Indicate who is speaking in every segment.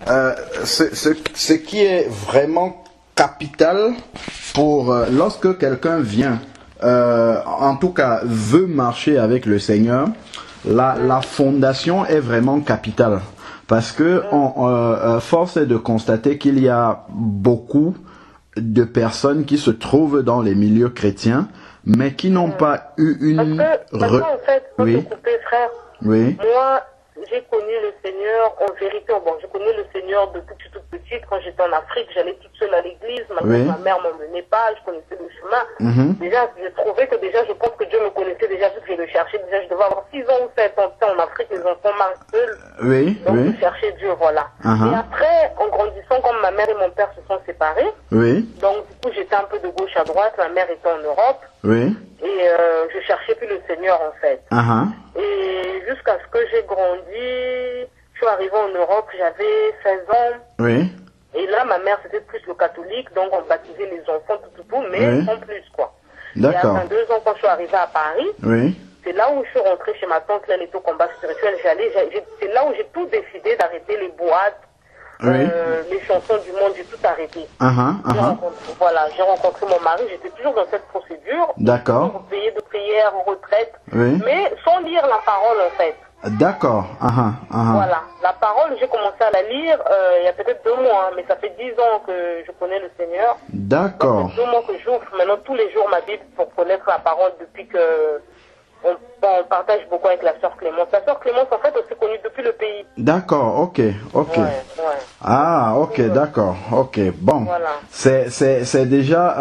Speaker 1: Ce qui est vraiment capital pour lorsque quelqu'un vient, en tout cas veut marcher avec le Seigneur, la fondation est vraiment capitale. Parce que force est de constater qu'il y a beaucoup de personnes qui se trouvent dans les milieux chrétiens, mais qui n'ont pas eu une...
Speaker 2: Parce que en fait, quand
Speaker 1: oui.
Speaker 2: te couper, frère,
Speaker 1: Oui.
Speaker 2: moi, j'ai connu le Seigneur en vérité. Bon, j'ai connu le Seigneur depuis que je suis toute petite. Quand j'étais en Afrique, j'allais toute seule à l'église.
Speaker 1: Oui.
Speaker 2: Ma mère m'emmenait pas, je connaissais le chemin. Déjà, j'ai trouvé que déjà, je pense que Dieu me connaissait déjà, vu que je le cherchais. Déjà, je devais avoir 6 ans ou 7 ans. En Afrique, les enfants marchent seuls.
Speaker 1: Oui,
Speaker 2: Donc,
Speaker 1: oui.
Speaker 2: je cherchais Dieu, voilà. Et après, en grandissant, comme ma mère et mon père se sont séparés,
Speaker 1: Oui.
Speaker 2: donc du coup, j'étais un peu de gauche à droite. Ma mère était en Europe.
Speaker 1: Oui.
Speaker 2: Et je cherchais plus le Seigneur, en fait. Et jusqu'à ce que j'ai grandi, je suis arrivée en Europe, j'avais 16 ans.
Speaker 1: Oui.
Speaker 2: Et là, ma mère, c'était plus le catholique, donc on baptisait les enfants, tout, mais
Speaker 1: Oui.
Speaker 2: sans plus, quoi.
Speaker 1: D'accord.
Speaker 2: Et à 22 ans, quand je suis arrivée à Paris,
Speaker 1: Oui.
Speaker 2: c'est là où je suis rentrée chez ma tante, là, elle était au combat spirituel. C'est là où j'ai tout décidé d'arrêter les boîtes, les chansons du monde, j'ai tout arrêté. Voilà, j'ai rencontré mon mari, j'étais toujours dans cette procédure.
Speaker 1: D'accord.
Speaker 2: Payer de prière, retraite,
Speaker 1: Oui.
Speaker 2: mais sans lire la parole, en fait.
Speaker 1: D'accord.
Speaker 2: Voilà, la parole, j'ai commencé à la lire il y a peut-être 2 mois, mais ça fait 10 ans que je connais le Seigneur.
Speaker 1: D'accord.
Speaker 2: Ça fait 2 mois que j'ouvre maintenant tous les jours ma Bible pour connaître la parole depuis que on partage beaucoup avec la sœur Clémence. La sœur Clémence, en fait, on s'est connue depuis le pays.
Speaker 1: D'accord, ok. Ah, ok, d'accord, ok. Bon,
Speaker 2: voilà.
Speaker 1: C'est déjà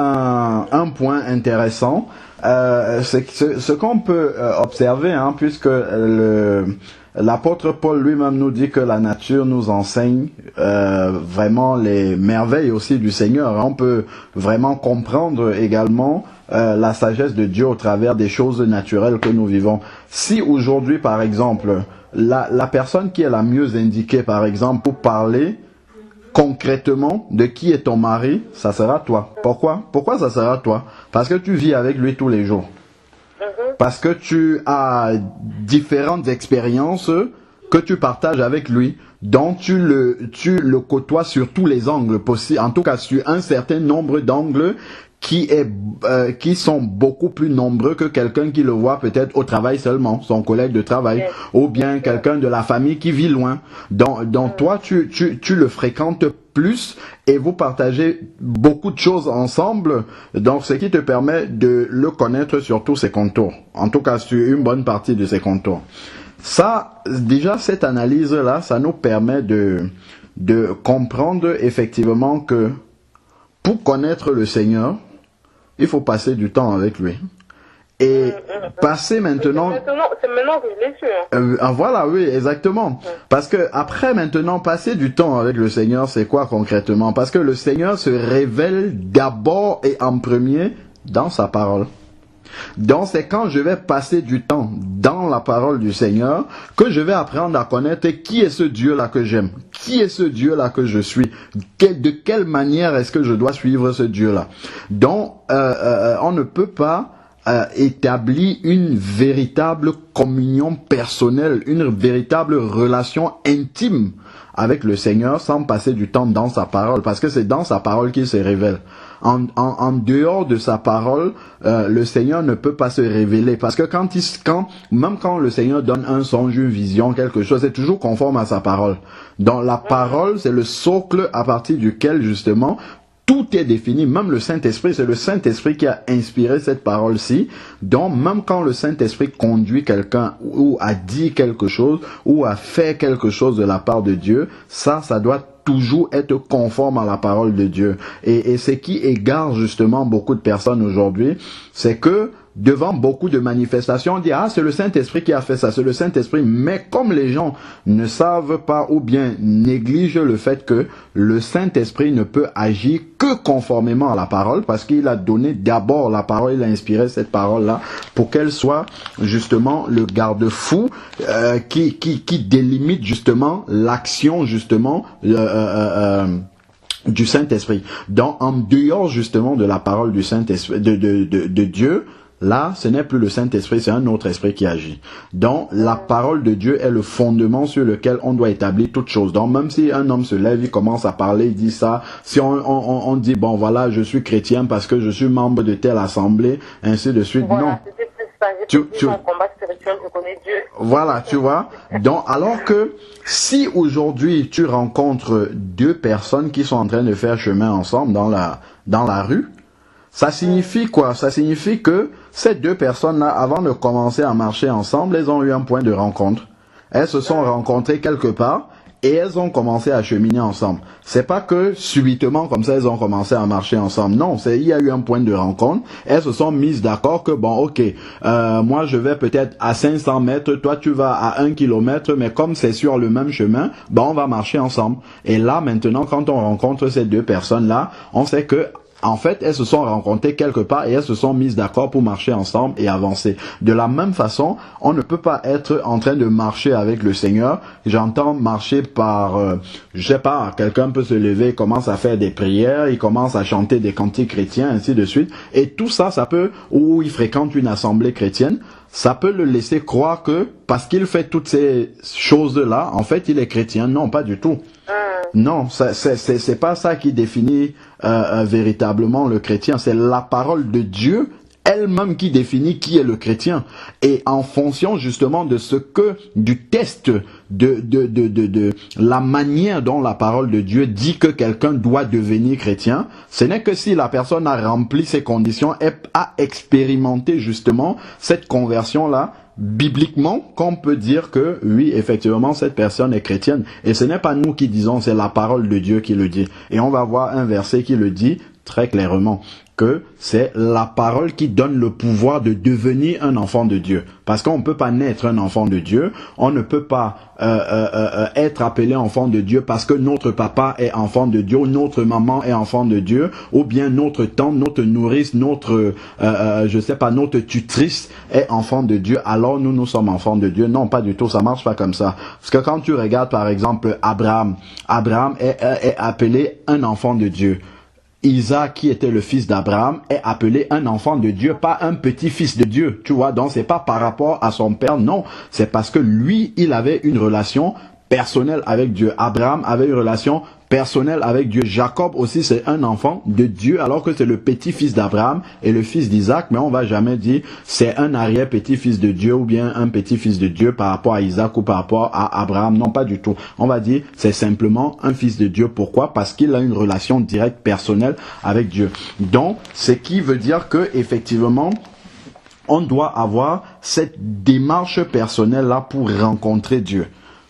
Speaker 1: un point intéressant. Ce qu'on peut observer, hein, puisque l'apôtre Paul lui-même nous dit que la nature nous enseigne vraiment les merveilles aussi du Seigneur. On peut vraiment comprendre également la sagesse de Dieu au travers des choses naturelles que nous vivons. Si aujourd'hui, par exemple, la personne qui est la mieux indiquée, par exemple, pour parler concrètement de qui est ton mari, ça sera toi. Pourquoi ça sera toi? Parce que tu vis avec lui tous les jours. Parce que tu as différentes expériences que tu partages avec lui, dont tu le côtoies sur tous les angles possibles, en tout cas sur un certain nombre d'angles qui sont beaucoup plus nombreux que quelqu'un qui le voit peut-être au travail seulement, son collègue de travail, ou bien quelqu'un de la famille qui vit loin. Donc toi, tu le fréquentes plus et vous partagez beaucoup de choses ensemble, donc ce qui te permet de le connaître sur tous ses contours, en tout cas sur une bonne partie de ses contours. Ça, déjà, cette analyse-là, ça nous permet de comprendre effectivement que pour connaître le Seigneur, il faut passer du temps avec lui. Et passer maintenant...
Speaker 2: C'est maintenant que je l'ai su.
Speaker 1: Voilà, oui, exactement. Parce que après maintenant, passer du temps avec le Seigneur, c'est quoi concrètement? Parce que le Seigneur se révèle d'abord et en premier dans sa parole. Donc c'est quand je vais passer du temps dans la parole du Seigneur que je vais apprendre à connaître qui est ce Dieu-là que j'aime, qui est ce Dieu-là que je suis, de quelle manière est-ce que je dois suivre ce Dieu-là. Donc on ne peut pas établir une véritable communion personnelle, une véritable relation intime avec le Seigneur sans passer du temps dans sa parole, parce que c'est dans sa parole qu'il se révèle. En dehors de sa parole, le Seigneur ne peut pas se révéler, parce que même quand le Seigneur donne un songe, une vision, quelque chose, c'est toujours conforme à sa parole. Donc la parole, c'est le socle à partir duquel justement tout est défini, même le Saint-Esprit, c'est le Saint-Esprit qui a inspiré cette parole-ci. Donc, même quand le Saint-Esprit conduit quelqu'un ou a dit quelque chose ou a fait quelque chose de la part de Dieu, ça doit toujours être conforme à la parole de Dieu. Et ce qui égare justement beaucoup de personnes aujourd'hui, c'est que devant beaucoup de manifestations, on dit « Ah, c'est le Saint-Esprit qui a fait ça, c'est le Saint-Esprit. » Mais comme les gens ne savent pas ou bien négligent le fait que le Saint-Esprit ne peut agir que conformément à la parole, parce qu'il a donné d'abord la parole, il a inspiré cette parole-là pour qu'elle soit justement le garde-fou qui délimite justement l'action justement du Saint-Esprit. Donc, en dehors justement de la parole du Saint-Esprit, de Dieu, là, ce n'est plus le Saint-Esprit, c'est un autre esprit qui agit. Donc, la parole de Dieu est le fondement sur lequel on doit établir toute chose. Donc, même si un homme se lève, il commence à parler, il dit ça, si on dit, bon, voilà, je suis chrétien parce que je suis membre de telle assemblée, ainsi de suite,
Speaker 2: voilà,
Speaker 1: non.
Speaker 2: Combat spirituel, je connais Dieu.
Speaker 1: Voilà, tu vois. Donc, alors que si aujourd'hui tu rencontres deux personnes qui sont en train de faire chemin ensemble dans la rue, ça signifie quoi? Ça signifie que ces deux personnes-là, avant de commencer à marcher ensemble, elles ont eu un point de rencontre. Elles se sont rencontrées quelque part et elles ont commencé à cheminer ensemble. C'est pas que subitement comme ça elles ont commencé à marcher ensemble. Non, il y a eu un point de rencontre. Elles se sont mises d'accord que bon, ok, moi je vais peut-être à 500 mètres, toi tu vas à 1 kilomètre, mais comme c'est sur le même chemin, ben on va marcher ensemble. Et là maintenant, quand on rencontre ces deux personnes-là, on sait que en fait, elles se sont rencontrées quelque part et elles se sont mises d'accord pour marcher ensemble et avancer. De la même façon, on ne peut pas être en train de marcher avec le Seigneur. J'entends marcher par, je sais pas, quelqu'un peut se lever, il commence à faire des prières, il commence à chanter des cantiques chrétiens, ainsi de suite. Et tout ça, ça peut, ou il fréquente une assemblée chrétienne, ça peut le laisser croire que, parce qu'il fait toutes ces choses-là, en fait, il est chrétien. Non, pas du tout. Non, c'est pas ça qui définit véritablement le chrétien. C'est la parole de Dieu elle-même qui définit qui est le chrétien. Et en fonction justement de ce que, du test de la manière dont la parole de Dieu dit que quelqu'un doit devenir chrétien, ce n'est que si la personne a rempli ces conditions et a expérimenté justement cette conversion-là, bibliquement, qu'on peut dire que oui, effectivement, cette personne est chrétienne. Et ce n'est pas nous qui disons, c'est la parole de Dieu qui le dit. Et on va voir un verset qui le dit très clairement, que c'est la parole qui donne le pouvoir de devenir un enfant de Dieu. Parce qu'on ne peut pas naître un enfant de Dieu, on ne peut pas être appelé enfant de Dieu parce que notre papa est enfant de Dieu, ou notre maman est enfant de Dieu, ou bien notre tante, notre nourrice, notre, je sais pas, notre tutrice est enfant de Dieu, alors nous sommes enfants de Dieu. Non, pas du tout, ça marche pas comme ça. Parce que quand tu regardes par exemple Abraham est appelé un enfant de Dieu. Isaac, qui était le fils d'Abraham, est appelé un enfant de Dieu, pas un petit-fils de Dieu, tu vois. Donc, c'est pas par rapport à son père, non. C'est parce que lui, il avait une relation personnelle avec Dieu. Abraham avait une relation personnelle avec Dieu. Jacob aussi, c'est un enfant de Dieu, alors que c'est le petit-fils d'Abraham et le fils d'Isaac, mais on va jamais dire c'est un arrière-petit-fils de Dieu ou bien un petit-fils de Dieu par rapport à Isaac ou par rapport à Abraham. Non, pas du tout. On va dire c'est simplement un fils de Dieu. Pourquoi? Parce qu'il a une relation directe personnelle avec Dieu. Donc, ce qui veut dire que effectivement, on doit avoir cette démarche personnelle-là pour rencontrer Dieu.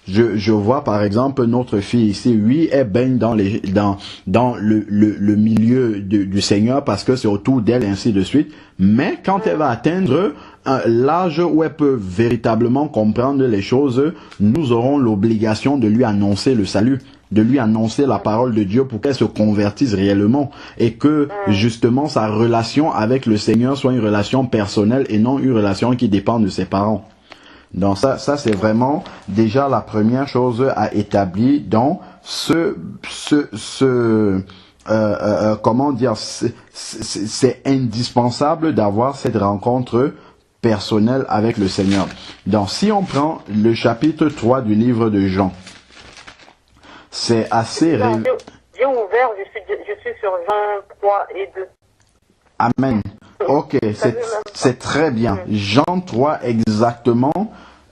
Speaker 1: Je vois par exemple notre fille ici, oui, elle baigne dans le milieu du Seigneur parce que c'est autour d'elle et ainsi de suite. Mais quand elle va atteindre l'âge où elle peut véritablement comprendre les choses, nous aurons l'obligation de lui annoncer le salut, de lui annoncer la parole de Dieu pour qu'elle se convertisse réellement et que justement sa relation avec le Seigneur soit une relation personnelle et non une relation qui dépend de ses parents. Donc ça c'est vraiment déjà la première chose à établir dans comment dire, c'est indispensable d'avoir cette rencontre personnelle avec le Seigneur. Donc si on prend le chapitre 3 du livre de Jean, c'est assez...
Speaker 2: J'ai ouvert, je suis sur Jean 3 et 2.
Speaker 1: Amen. Ok, c'est très bien. Jean 3 exactement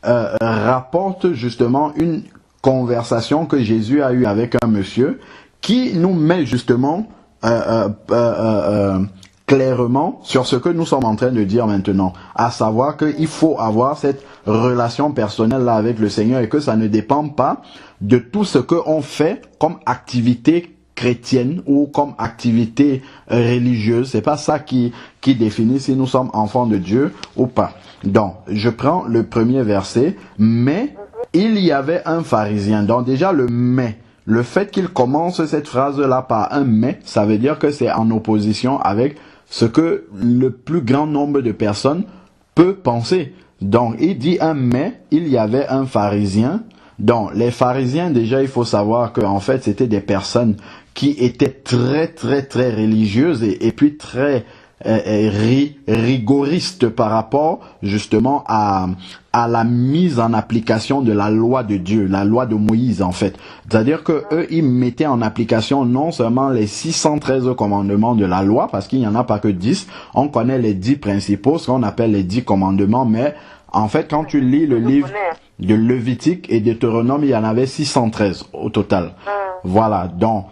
Speaker 1: rapporte justement une conversation que Jésus a eue avec un monsieur qui nous met justement clairement sur ce que nous sommes en train de dire maintenant, à savoir qu'il faut avoir cette relation personnelle là avec le Seigneur et que ça ne dépend pas de tout ce qu'on fait comme activité chrétienne ou comme activité religieuse. C'est pas ça qui définit si nous sommes enfants de Dieu ou pas. Donc, je prends le premier verset. Mais il y avait un pharisien. Donc déjà le mais. Le fait qu'il commence cette phrase-là par un mais, ça veut dire que c'est en opposition avec ce que le plus grand nombre de personnes peut penser. Donc, il dit un mais, il y avait un pharisien. Donc, les pharisiens, déjà, il faut savoir qu'en fait, c'était des personnes qui étaient très, très, très religieuses et puis très rigoriste par rapport justement à la mise en application de la loi de Dieu, la loi de Moïse en fait. C'est-à-dire que eux, ils mettaient en application non seulement les 613 commandements de la loi, parce qu'il n'y en a pas que 10, on connaît les 10 principaux, ce qu'on appelle les 10 commandements, mais en fait, quand tu lis le livre de Lévitique et Deutéronome, il y en avait 613 au total. Voilà, donc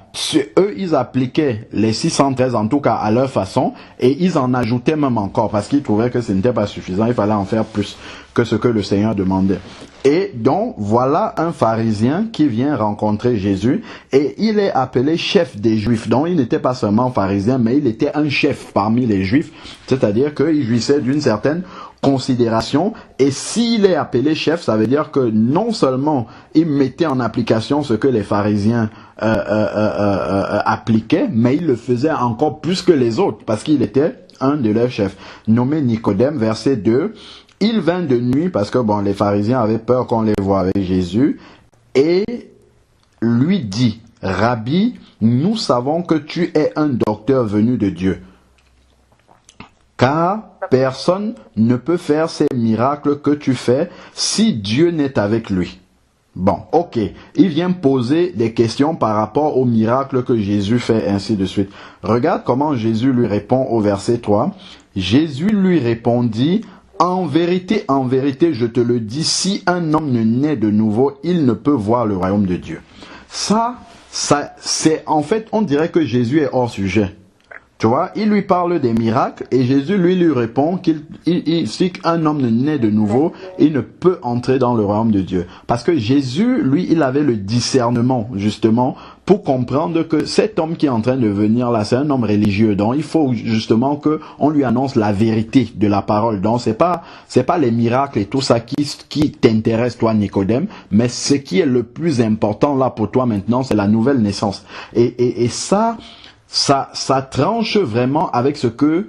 Speaker 1: eux, ils appliquaient les 613 en tout cas à leur façon et ils en ajoutaient même encore parce qu'ils trouvaient que ce n'était pas suffisant, il fallait en faire plus que ce que le Seigneur demandait. Et donc, voilà un pharisien qui vient rencontrer Jésus et il est appelé chef des Juifs. Donc, il n'était pas seulement pharisien, mais il était un chef parmi les Juifs, c'est-à-dire qu'il jouissait d'une certaine considération, et s'il est appelé chef, ça veut dire que non seulement il mettait en application ce que les pharisiens appliquaient, mais il le faisait encore plus que les autres, parce qu'il était un de leurs chefs. Nommé Nicodème, verset 2, il vint de nuit, parce que bon, les pharisiens avaient peur qu'on les voie avec Jésus, et lui dit, Rabbi, nous savons que tu es un docteur venu de Dieu, car personne ne peut faire ces miracles que tu fais si Dieu n'est avec lui. Bon, ok. Il vient poser des questions par rapport aux miracles que Jésus fait, ainsi de suite. Regarde comment Jésus lui répond au verset 3. Jésus lui répondit, en vérité, je te le dis, si un homme ne naît de nouveau, il ne peut voir le royaume de Dieu. Ça, c'est en fait, on dirait que Jésus est hors sujet. Tu vois, il lui parle des miracles et Jésus lui répond si un homme ne naît de nouveau, il ne peut entrer dans le royaume de Dieu. Parce que Jésus, lui, il avait le discernement, justement, pour comprendre que cet homme qui est en train de venir là, c'est un homme religieux. Donc, il faut justement que on lui annonce la vérité de la parole. Donc, c'est pas les miracles et tout ça qui t'intéresse, toi, Nicodème, mais ce qui est le plus important là pour toi maintenant, c'est la nouvelle naissance. Et ça tranche vraiment avec ce que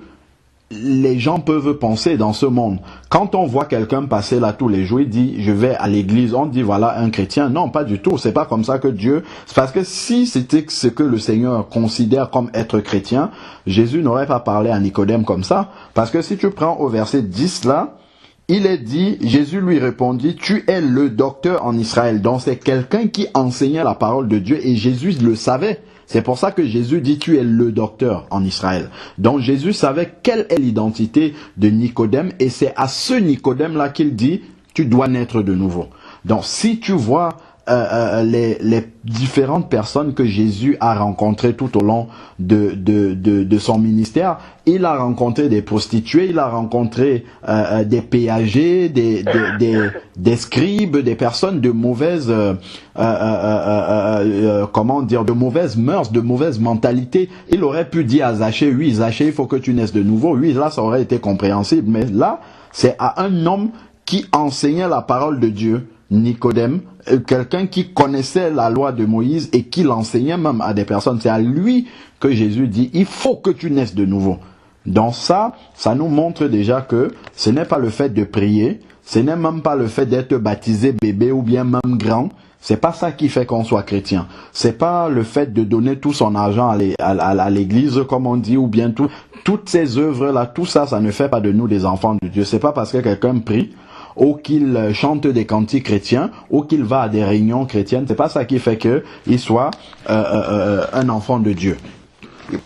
Speaker 1: les gens peuvent penser dans ce monde. Quand on voit quelqu'un passer là tous les jours, il dit je vais à l'église, on dit voilà un chrétien. Non, pas du tout. C'est pas comme ça que Dieu. C'est parce que si c'était ce que le Seigneur considère comme être chrétien, Jésus n'aurait pas parlé à Nicodème comme ça. Parce que si tu prends au verset 10 là, il est dit, Jésus lui répondit, tu es le docteur en Israël. Donc c'est quelqu'un qui enseignait la parole de Dieu et Jésus le savait. C'est pour ça que Jésus dit, tu es le docteur en Israël. Donc Jésus savait quelle est l'identité de Nicodème et c'est à ce Nicodème-là qu'il dit, tu dois naître de nouveau. Donc si tu vois les différentes personnes que Jésus a rencontrées tout au long de son ministère, il a rencontré des prostituées, il a rencontré des péagers, des scribes, des personnes de mauvaise comment dire, de mauvaises mœurs, de mauvaise mentalité. Il aurait pu dire à Zachée, oui Zachée, il faut que tu naisses de nouveau. Oui, là ça aurait été compréhensible, mais là c'est à un homme qui enseignait la parole de Dieu, Nicodème, quelqu'un qui connaissait la loi de Moïse et qui l'enseignait même à des personnes. C'est à lui que Jésus dit, il faut que tu naisses de nouveau. Donc ça nous montre déjà que ce n'est pas le fait de prier, ce n'est même pas le fait d'être baptisé bébé ou bien même grand. C'est pas ça qui fait qu'on soit chrétien. C'est pas le fait de donner tout son argent à l'église, comme on dit, ou bien toutes ces œuvres-là, tout ça, ça ne fait pas de nous des enfants de Dieu. C'est pas parce que quelqu'un prie, ou qu'il chante des cantiques chrétiens, ou qu'il va à des réunions chrétiennes, c'est pas ça qui fait qu'il soit un enfant de Dieu.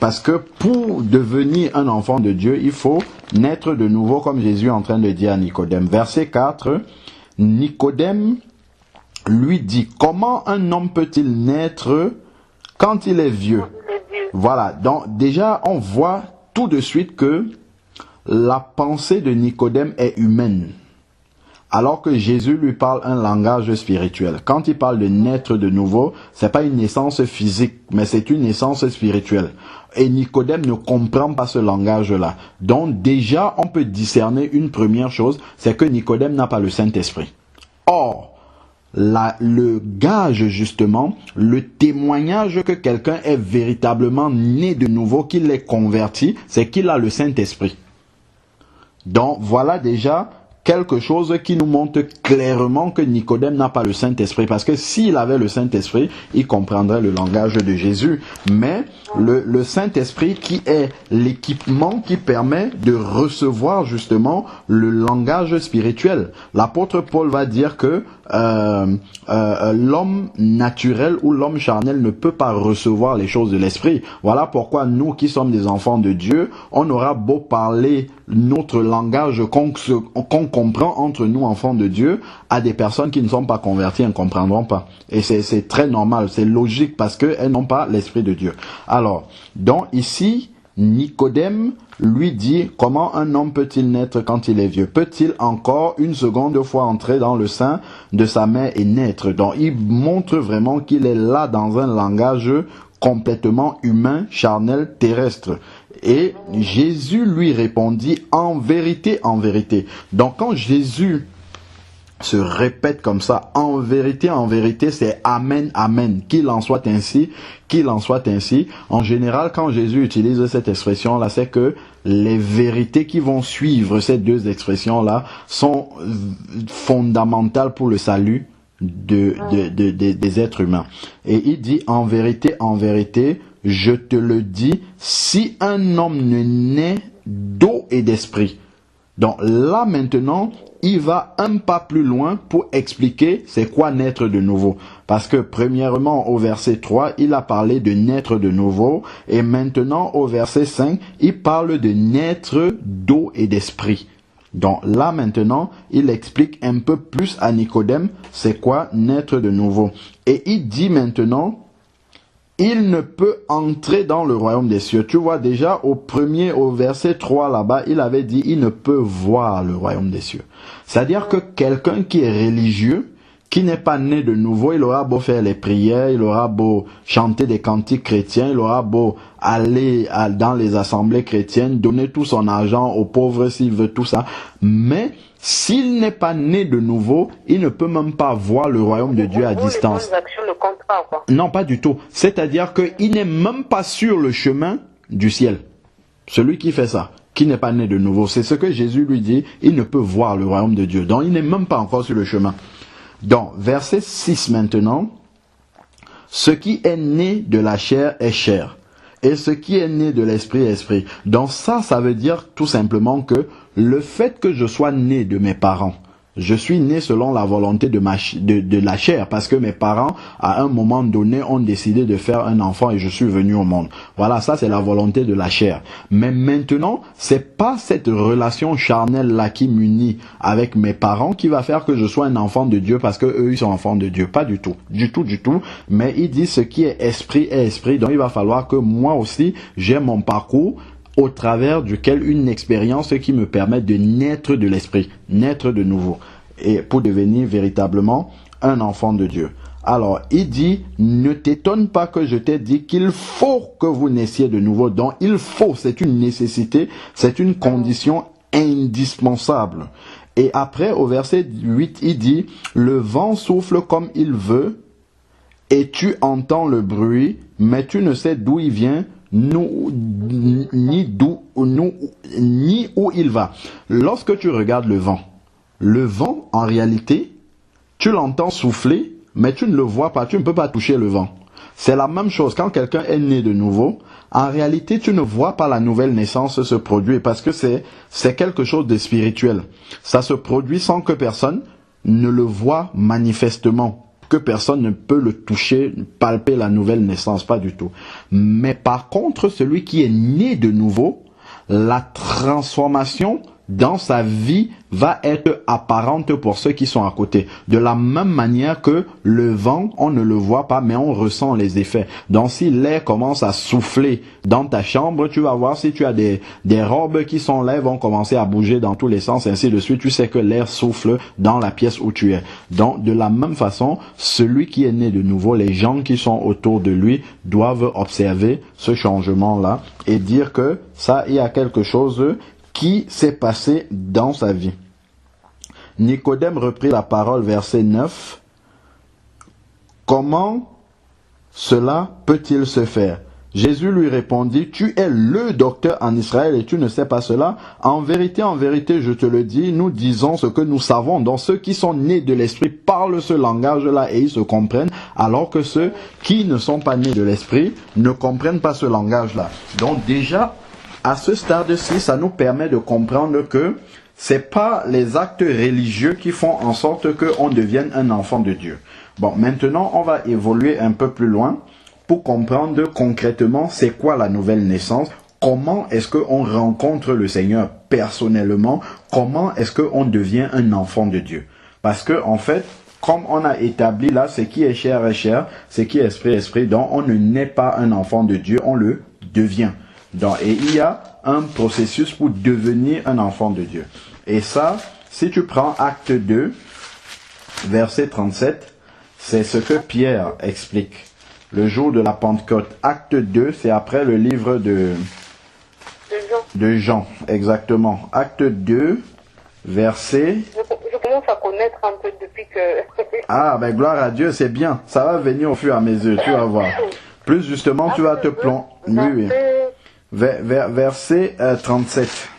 Speaker 1: Parce que pour devenir un enfant de Dieu, il faut naître de nouveau, comme Jésus est en train de dire à Nicodème. Verset 4, Nicodème lui dit, comment un homme peut-il naître quand il est vieux? Voilà, donc déjà on voit tout de suite que la pensée de Nicodème est humaine. Alors que Jésus lui parle un langage spirituel. Quand il parle de naître de nouveau, c'est pas une naissance physique, mais c'est une naissance spirituelle. Et Nicodème ne comprend pas ce langage-là. Donc déjà, on peut discerner une première chose, c'est que Nicodème n'a pas le Saint-Esprit. Or, le gage justement, le témoignage que quelqu'un est véritablement né de nouveau, qu'il est converti, c'est qu'il a le Saint-Esprit. Donc voilà déjà quelque chose qui nous montre clairement que Nicodème n'a pas le Saint-Esprit. Parce que s'il avait le Saint-Esprit, il comprendrait le langage de Jésus. Mais le Saint-Esprit qui est l'équipement qui permet de recevoir justement le langage spirituel. L'apôtre Paul va dire que l'homme naturel ou l'homme charnel ne peut pas recevoir les choses de l'esprit. Voilà pourquoi nous qui sommes des enfants de Dieu, on aura beau parler notre langage qu'on comprend entre nous enfants de Dieu, à des personnes qui ne sont pas converties, elles ne comprendront pas. Et c'est très normal, c'est logique parce qu'elles n'ont pas l'esprit de Dieu. Alors, donc ici, Nicodème lui dit, comment un homme peut-il naître quand il est vieux? Peut-il encore une seconde fois entrer dans le sein de sa mère et naître? Donc il montre vraiment qu'il est là dans un langage complètement humain, charnel, terrestre. Et Jésus lui répondit, en vérité, en vérité. Donc quand Jésus se répète comme ça, en vérité, c'est amen, amen. Qu'il en soit ainsi, qu'il en soit ainsi. En général, quand Jésus utilise cette expression-là, c'est que les vérités qui vont suivre ces deux expressions-là sont fondamentales pour le salut des êtres humains. Et il dit, en vérité, je te le dis, si un homme ne naît d'eau et d'esprit. Donc là maintenant, il va un pas plus loin pour expliquer c'est quoi naître de nouveau. Parce que premièrement au verset 3, il a parlé de naître de nouveau. Et maintenant au verset 5, il parle de naître d'eau et d'esprit. Donc là maintenant, il explique un peu plus à Nicodème c'est quoi naître de nouveau. Et il dit maintenant, il ne peut entrer dans le royaume des cieux. Tu vois déjà au verset 3 là-bas, il avait dit il ne peut voir le royaume des cieux. C'est-à-dire que quelqu'un qui est religieux, qui n'est pas né de nouveau, il aura beau faire les prières, il aura beau chanter des cantiques chrétiens, il aura beau aller dans les assemblées chrétiennes, donner tout son argent aux pauvres s'il veut tout ça. Mais s'il n'est pas né de nouveau, il ne peut même pas voir le royaume de Dieu à distance.
Speaker 2: Les actions ne comptent pas, quoi.
Speaker 1: Non, pas du tout. C'est-à-dire qu'il n'est même pas sur le chemin du ciel. Celui qui fait ça, qui n'est pas né de nouveau, c'est ce que Jésus lui dit, il ne peut voir le royaume de Dieu. Donc il n'est même pas encore sur le chemin. Donc, verset 6 maintenant, ce qui est né de la chair est chair, et ce qui est né de l'esprit est esprit. Donc ça veut dire tout simplement que le fait que je sois né de mes parents, je suis né selon la volonté de la chair, parce que mes parents, à un moment donné, ont décidé de faire un enfant et je suis venu au monde. Voilà, ça c'est la volonté de la chair. Mais maintenant, c'est pas cette relation charnelle-là qui m'unit avec mes parents qui va faire que je sois un enfant de Dieu parce que eux ils sont enfants de Dieu. Pas du tout. Du tout. Mais il dit ce qui est esprit. Donc il va falloir que moi aussi, j'ai mon parcours au travers duquel une expérience qui me permet de naître de l'esprit, naître de nouveau, et pour devenir véritablement un enfant de Dieu. Alors, il dit, ne t'étonne pas que je t'ai dit qu'il faut que vous naissiez de nouveau. Donc, il faut, c'est une nécessité, c'est une condition indispensable. Et après, au verset 8, il dit, le vent souffle comme il veut, et tu entends le bruit, mais tu ne sais d'où il vient, ni où il va. Lorsque tu regardes le vent, en réalité, tu l'entends souffler, mais tu ne le vois pas, tu ne peux pas toucher le vent. C'est la même chose quand quelqu'un est né de nouveau. En réalité, tu ne vois pas la nouvelle naissance se produire parce que c'est quelque chose de spirituel. Ça se produit sans que personne ne le voit manifestement, que personne ne peut le toucher, palper la nouvelle naissance, pas du tout. Mais par contre, celui qui est né de nouveau, la transformation dans sa vie va être apparente pour ceux qui sont à côté. De la même manière que le vent, on ne le voit pas, mais on ressent les effets. Donc si l'air commence à souffler dans ta chambre, tu vas voir si tu as des robes qui sont là, vont commencer à bouger dans tous les sens, ainsi de suite. Tu sais que l'air souffle dans la pièce où tu es. Donc de la même façon, celui qui est né de nouveau, les gens qui sont autour de lui doivent observer ce changement-là et dire que ça, il y a quelque chose qui s'est passé dans sa vie. Nicodème reprit la parole, verset 9. Comment cela peut-il se faire? Jésus lui répondit, tu es le docteur en Israël et tu ne sais pas cela. En vérité, je te le dis, nous disons ce que nous savons. Donc ceux qui sont nés de l'esprit parlent ce langage-là et ils se comprennent, alors que ceux qui ne sont pas nés de l'esprit ne comprennent pas ce langage-là. Donc déjà, à ce stade-ci, ça nous permet de comprendre que c'est pas les actes religieux qui font en sorte qu'on devienne un enfant de Dieu. Bon, maintenant, on va évoluer un peu plus loin pour comprendre concrètement c'est quoi la nouvelle naissance, comment est-ce qu'on rencontre le Seigneur personnellement, comment est-ce qu'on devient un enfant de Dieu. Parce que, en fait, comme on a établi là, ce qui est chair est chair, ce qui est esprit est esprit, donc on ne naît pas un enfant de Dieu, on le devient. Donc, et il y a un processus pour devenir un enfant de Dieu. Et ça, si tu prends Acte 2, verset 37, c'est ce que Pierre explique. Le jour de la Pentecôte. Acte 2, c'est après le livre de Jean, exactement. Acte 2, verset...
Speaker 2: Je commence à connaître un peu depuis que...
Speaker 1: Ah, ben gloire à Dieu, c'est bien. Ça va venir au fur et à mesure, tu vas voir. Plus justement, tu vas te plonger... Oui, oui. Verset 37.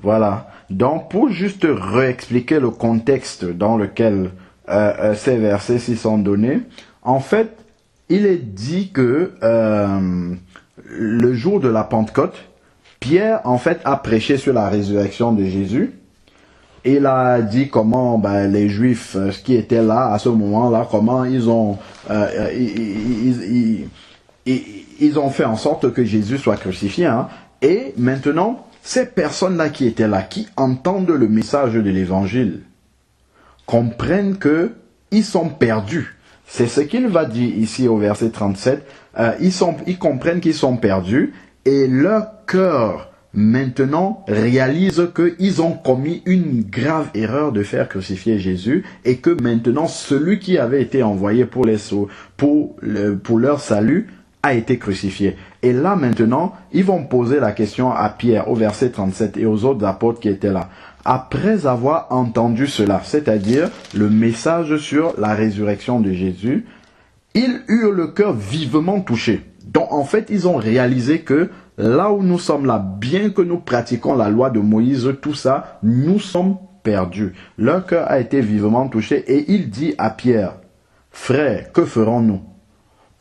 Speaker 1: Voilà. Donc, pour juste réexpliquer le contexte dans lequel ces versets-ci sont donnés, en fait, il est dit que le jour de la Pentecôte, Pierre, en fait, a prêché sur la résurrection de Jésus. Il a dit comment les Juifs qui étaient là à ce moment-là, comment ils ont fait en sorte que Jésus soit crucifié. Hein. Et maintenant, ces personnes-là qui étaient là, qui entendent le message de l'Évangile, comprennent que ils sont perdus. C'est ce qu'il va dire ici au verset 37. Ils comprennent qu'ils sont perdus et leur cœur maintenant réalise qu'ils ont commis une grave erreur de faire crucifier Jésus et que maintenant celui qui avait été envoyé pour leur salut a été crucifié. Et là maintenant, ils vont poser la question à Pierre au verset 37 et aux autres apôtres qui étaient là. Après avoir entendu cela, c'est-à-dire le message sur la résurrection de Jésus, ils eurent le cœur vivement touché. Donc en fait, ils ont réalisé que là où nous sommes là, bien que nous pratiquons la loi de Moïse, tout ça, nous sommes perdus. Leur cœur a été vivement touché et il dit à Pierre, « Frère, que ferons-nous »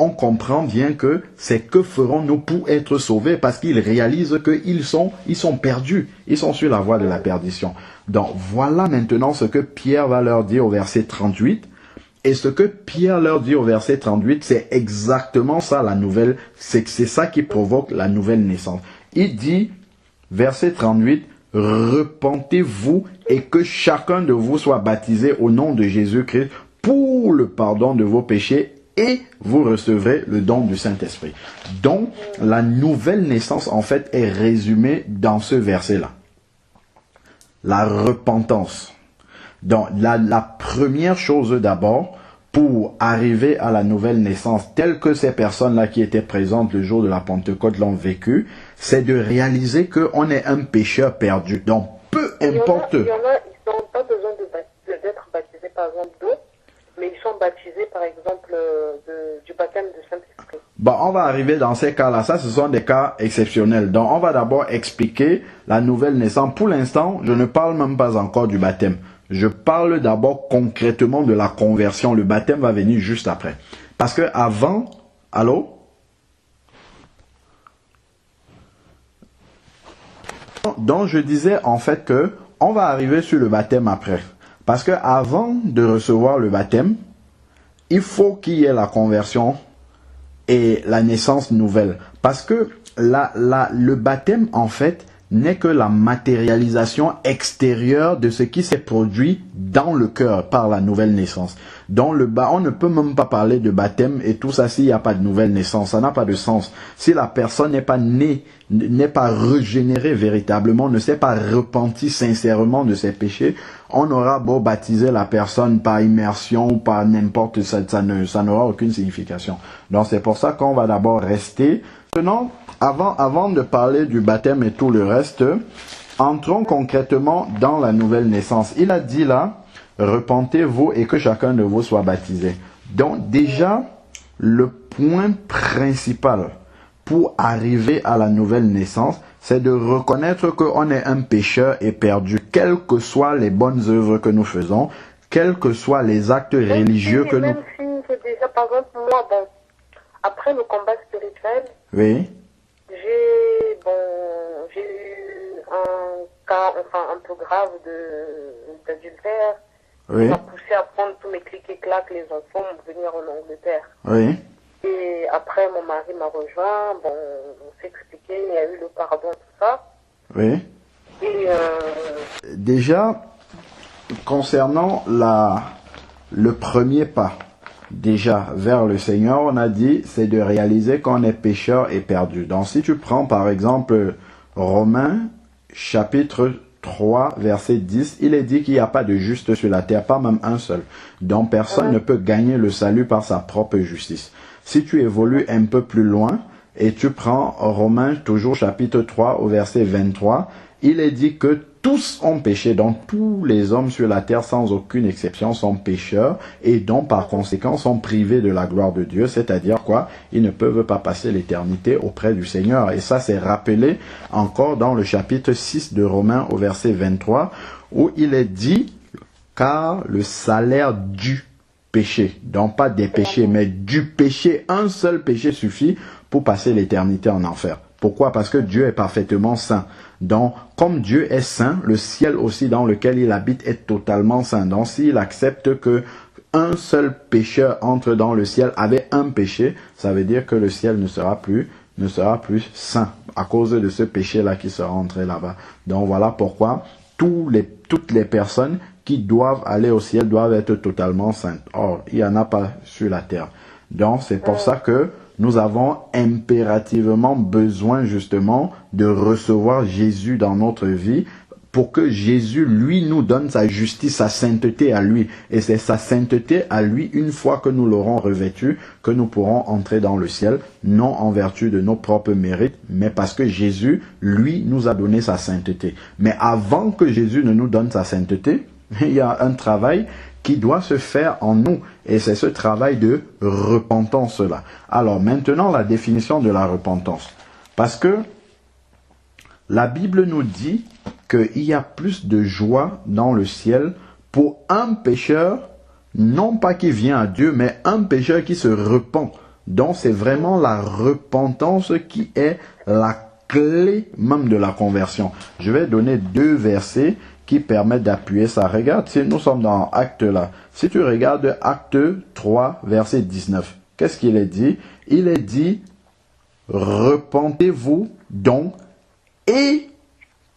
Speaker 1: On comprend bien que c'est que ferons-nous pour être sauvés parce qu'ils réalisent qu'ils sont perdus. Ils sont sur la voie de la perdition. Donc voilà maintenant ce que Pierre va leur dire au verset 38. Et ce que Pierre leur dit au verset 38, c'est exactement ça la nouvelle, c'est ça qui provoque la nouvelle naissance. Il dit, verset 38, « Repentez-vous et que chacun de vous soit baptisé au nom de Jésus-Christ pour le pardon de vos péchés et vous recevrez le don du Saint-Esprit. » Donc, la nouvelle naissance, en fait, est résumée dans ce verset-là. La repentance. Donc, la première chose d'abord, pour arriver à la nouvelle naissance, telle que ces personnes-là qui étaient présentes le jour de la Pentecôte l'ont vécu, c'est de réaliser qu'on est un pécheur perdu. Donc, peu importe...
Speaker 2: Il y en a, ils n'ont pas besoin d'être baptisés, par exemple, d'eau, mais ils sont baptisés, par exemple, du baptême du Saint-Esprit.
Speaker 1: Bon, on va arriver dans ces cas-là. Ça, ce sont des cas exceptionnels. Donc, on va d'abord expliquer la nouvelle naissance. Pour l'instant, je ne parle même pas encore du baptême. Je parle d'abord concrètement de la conversion. Le baptême va venir juste après. Parce que avant... Allô? Donc, je disais en fait que on va arriver sur le baptême après. Parce que avant de recevoir le baptême, il faut qu'il y ait la conversion et la naissance nouvelle. Parce que le baptême, en fait, n'est que la matérialisation extérieure de ce qui s'est produit dans le cœur par la nouvelle naissance. On ne peut même pas parler de baptême et tout ça s'il n'y a pas de nouvelle naissance. Ça n'a pas de sens. Si la personne n'est pas née, n'est pas régénérée véritablement, ne s'est pas repentie sincèrement de ses péchés, on aura beau baptiser la personne par immersion ou par n'importe ça n'aura aucune signification. Donc c'est pour ça qu'on va d'abord rester. Maintenant, avant de parler du baptême et tout le reste, entrons concrètement dans la nouvelle naissance. Il a dit là, repentez-vous et que chacun de vous soit baptisé. Donc déjà, le point principal pour arriver à la nouvelle naissance, c'est de reconnaître qu'on est un pécheur et perdu, quelles que soient les bonnes œuvres que nous faisons, quels que soient les actes religieux que nous...
Speaker 2: Même si déjà, par exemple, moi, bon, après le combat spirituel,
Speaker 1: oui,
Speaker 2: j'ai eu un cas, enfin, un peu grave d'adultère.
Speaker 1: oui,
Speaker 2: qui m'a poussé à prendre tous mes clics et claques, les enfants, venir en Angleterre.
Speaker 1: oui,
Speaker 2: Et après, mon mari m'a rejoint, bon, on s'est expliqué, il y a eu le pardon, tout ça.
Speaker 1: oui.
Speaker 2: Et
Speaker 1: Déjà, concernant le premier pas, déjà vers le Seigneur, on a dit, c'est de réaliser qu'on est pécheur et perdu. Donc si tu prends par exemple Romains chapitre 3, verset 10, il est dit qu'il n'y a pas de juste sur la terre, pas même un seul. Donc personne ne peut gagner le salut par sa propre justice. Si tu évolues un peu plus loin et tu prends Romains toujours chapitre 3 au verset 23, il est dit que tous ont péché, donc tous les hommes sur la terre sans aucune exception sont pécheurs et donc par conséquent sont privés de la gloire de Dieu, c'est-à-dire quoi? Ils ne peuvent pas passer l'éternité auprès du Seigneur. Et ça c'est rappelé encore dans le chapitre 6 de Romains au verset 23 où il est dit car le salaire du péché, donc pas des péchés mais du péché, un seul péché suffit pour passer l'éternité en enfer. Pourquoi? Parce que Dieu est parfaitement saint. Donc, comme Dieu est saint, le ciel aussi dans lequel il habite est totalement saint. Donc, s'il accepte que un seul pécheur entre dans le ciel avec un péché, ça veut dire que le ciel ne sera plus saint à cause de ce péché-là qui sera entré là-bas. Donc, voilà pourquoi toutes les personnes qui doivent aller au ciel doivent être totalement saintes. Or, il n'y en a pas sur la terre. Donc, c'est pour ça que nous avons impérativement besoin justement de recevoir Jésus dans notre vie pour que Jésus, lui, nous donne sa justice, sa sainteté à lui. Et c'est sa sainteté à lui, une fois que nous l'aurons revêtu, que nous pourrons entrer dans le ciel, non en vertu de nos propres mérites, mais parce que Jésus, lui, nous a donné sa sainteté. Mais avant que Jésus ne nous donne sa sainteté, il y a un travail qui doit se faire en nous. Et c'est ce travail de repentance-là. Alors maintenant, la définition de la repentance. Parce que la Bible nous dit qu'il y a plus de joie dans le ciel pour un pécheur, non pas qui vient à Dieu, mais un pécheur qui se repent. Donc c'est vraiment la repentance qui est la clé même de la conversion. Je vais donner 2 versets qui permettent d'appuyer ça. Regarde, si nous sommes dans Acte là. Si tu regardes Acte 3, verset 19, qu'est-ce qu'il est dit? Il est dit, repentez-vous donc et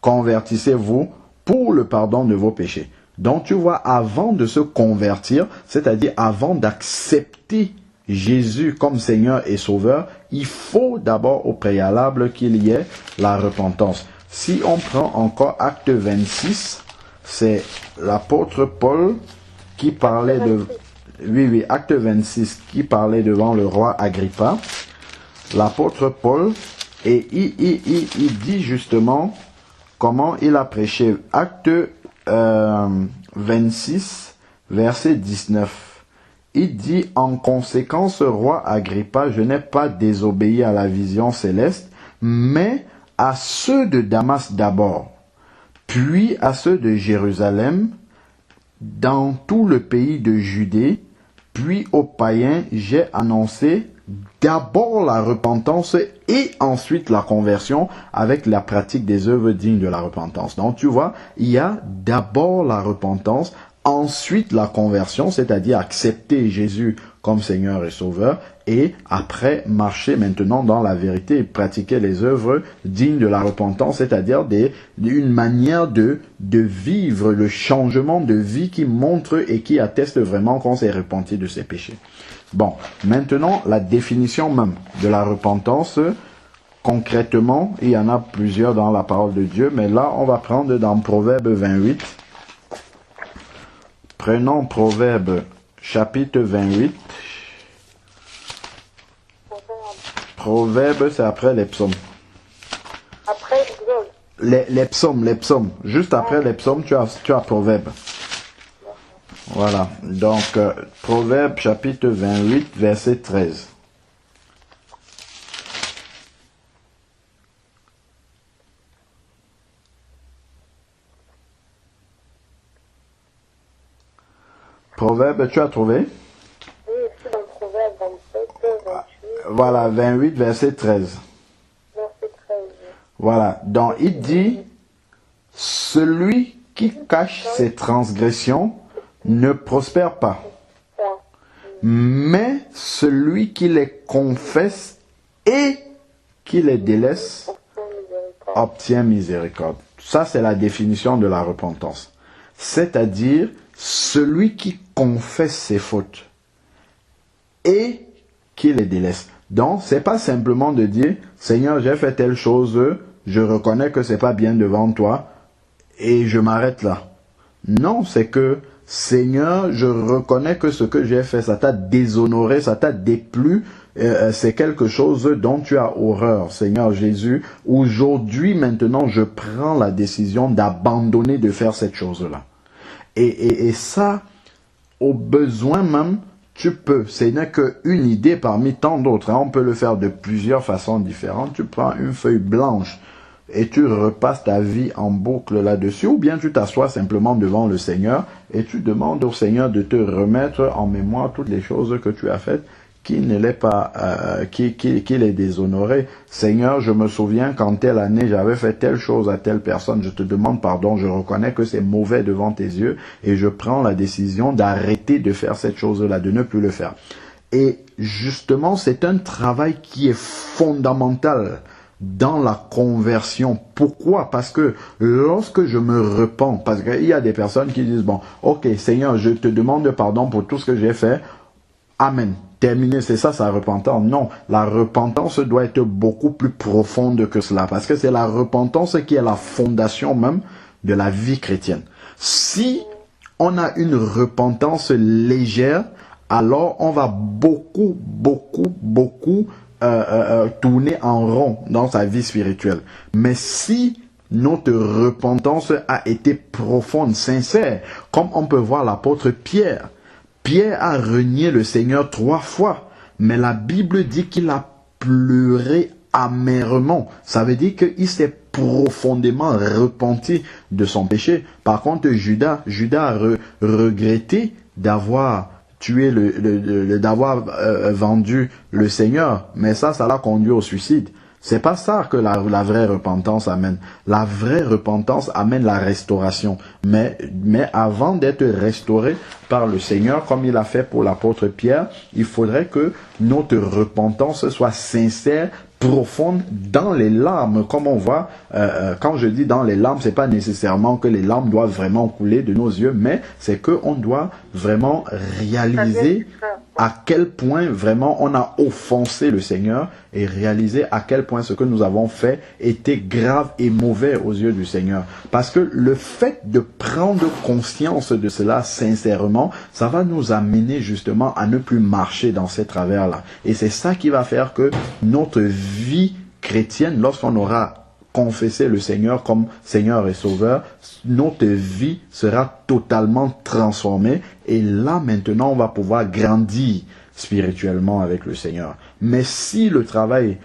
Speaker 1: convertissez-vous pour le pardon de vos péchés. Donc tu vois, avant de se convertir, c'est-à-dire avant d'accepter Jésus comme Seigneur et Sauveur, il faut d'abord au préalable qu'il y ait la repentance. Si on prend encore Acte 26, c'est l'apôtre Paul qui parlait de... Oui, Acte 26, qui parlait devant le roi Agrippa. L'apôtre Paul, et il dit justement comment il a prêché. Acte 26, verset 19. Il dit, en conséquence, roi Agrippa, je n'ai pas désobéi à la vision céleste, mais à ceux de Damas d'abord, puis à ceux de Jérusalem, dans tout le pays de Judée, puis aux païens, j'ai annoncé d'abord la repentance et ensuite la conversion avec la pratique des œuvres dignes de la repentance. Donc tu vois, il y a d'abord la repentance, ensuite la conversion, c'est-à-dire accepter Jésus comme Seigneur et Sauveur, et après marcher maintenant dans la vérité et pratiquer les œuvres dignes de la repentance, c'est-à-dire une manière de vivre le changement de vie qui montre et qui atteste vraiment qu'on s'est repenti de ses péchés. Bon, maintenant la définition même de la repentance, concrètement, il y en a plusieurs dans la parole de Dieu, mais là on va prendre dans Proverbe 28. Prenons Proverbe chapitre 28. Proverbe, c'est après les psaumes.
Speaker 2: Après
Speaker 1: les psaumes. Juste après les psaumes, tu as Proverbe. Voilà. Donc, Proverbe chapitre 28, verset 13. Proverbe, tu as trouvé?
Speaker 2: Oui, ici dans Proverbe 27, 28.
Speaker 1: Voilà, 28, verset 13.
Speaker 2: Verset 13.
Speaker 1: Voilà, donc il dit, celui qui cache ses transgressions ne prospère pas, mais celui qui les confesse et qui les délaisse obtient miséricorde. Ça, c'est la définition de la repentance. C'est-à-dire, celui qui confesse ses fautes et qui les délaisse. Donc, c'est pas simplement de dire, Seigneur, j'ai fait telle chose, je reconnais que c'est pas bien devant toi et je m'arrête là. Non, c'est que, Seigneur, je reconnais que ce que j'ai fait, ça t'a déshonoré, ça t'a déplu, c'est quelque chose dont tu as horreur, Seigneur Jésus. Aujourd'hui, maintenant, je prends la décision d'abandonner de faire cette chose-là. Et ça, au besoin même, tu peux. Ce n'est qu'une idée parmi tant d'autres. On peut le faire de plusieurs façons différentes. Tu prends une feuille blanche et tu repasses ta vie en boucle là-dessus, ou bien tu t'assois simplement devant le Seigneur et tu demandes au Seigneur de te remettre en mémoire toutes les choses que tu as faites qui ne l'est pas, qui les déshonoré. Seigneur, je me souviens qu'en telle année, j'avais fait telle chose à telle personne. Je te demande pardon. Je reconnais que c'est mauvais devant tes yeux et je prends la décision d'arrêter de faire cette chose-là, de ne plus le faire. Et justement, c'est un travail qui est fondamental dans la conversion. Pourquoi? Parce que lorsque je me repens, parce qu'il y a des personnes qui disent, bon, ok, Seigneur, je te demande pardon pour tout ce que j'ai fait. Amen. Terminé, c'est ça, sa repentance. Non, la repentance doit être beaucoup plus profonde que cela, parce que c'est la repentance qui est la fondation même de la vie chrétienne. Si on a une repentance légère, alors on va beaucoup tourner en rond dans sa vie spirituelle. Mais si notre repentance a été profonde, sincère, comme on peut voir l'apôtre Pierre. Pierre a renié le Seigneur 3 fois, mais la Bible dit qu'il a pleuré amèrement. Ça veut dire qu'il s'est profondément repenti de son péché. Par contre, Judas a regretté d'avoir tué d'avoir vendu le Seigneur, mais ça l'a conduit au suicide. C'est pas ça que la vraie repentance amène. La vraie repentance amène la restauration. Mais avant d'être restauré par le Seigneur, comme il a fait pour l'apôtre Pierre, il faudrait que notre repentance soit sincère, profonde, dans les larmes. Comme on voit, quand je dis dans les larmes, c'est pas nécessairement que les larmes doivent vraiment couler de nos yeux, mais c'est que on doit vraiment réaliser à quel point vraiment on a offensé le Seigneur et réaliser à quel point ce que nous avons fait était grave et mauvais aux yeux du Seigneur. Parce que le fait de prendre conscience de cela sincèrement, ça va nous amener justement à ne plus marcher dans ces travers-là. Et c'est ça qui va faire que notre vie chrétienne, lorsqu'on aura confesser le Seigneur comme Seigneur et Sauveur, notre vie sera totalement transformée et là maintenant on va pouvoir grandir spirituellement avec le Seigneur. Mais si le travail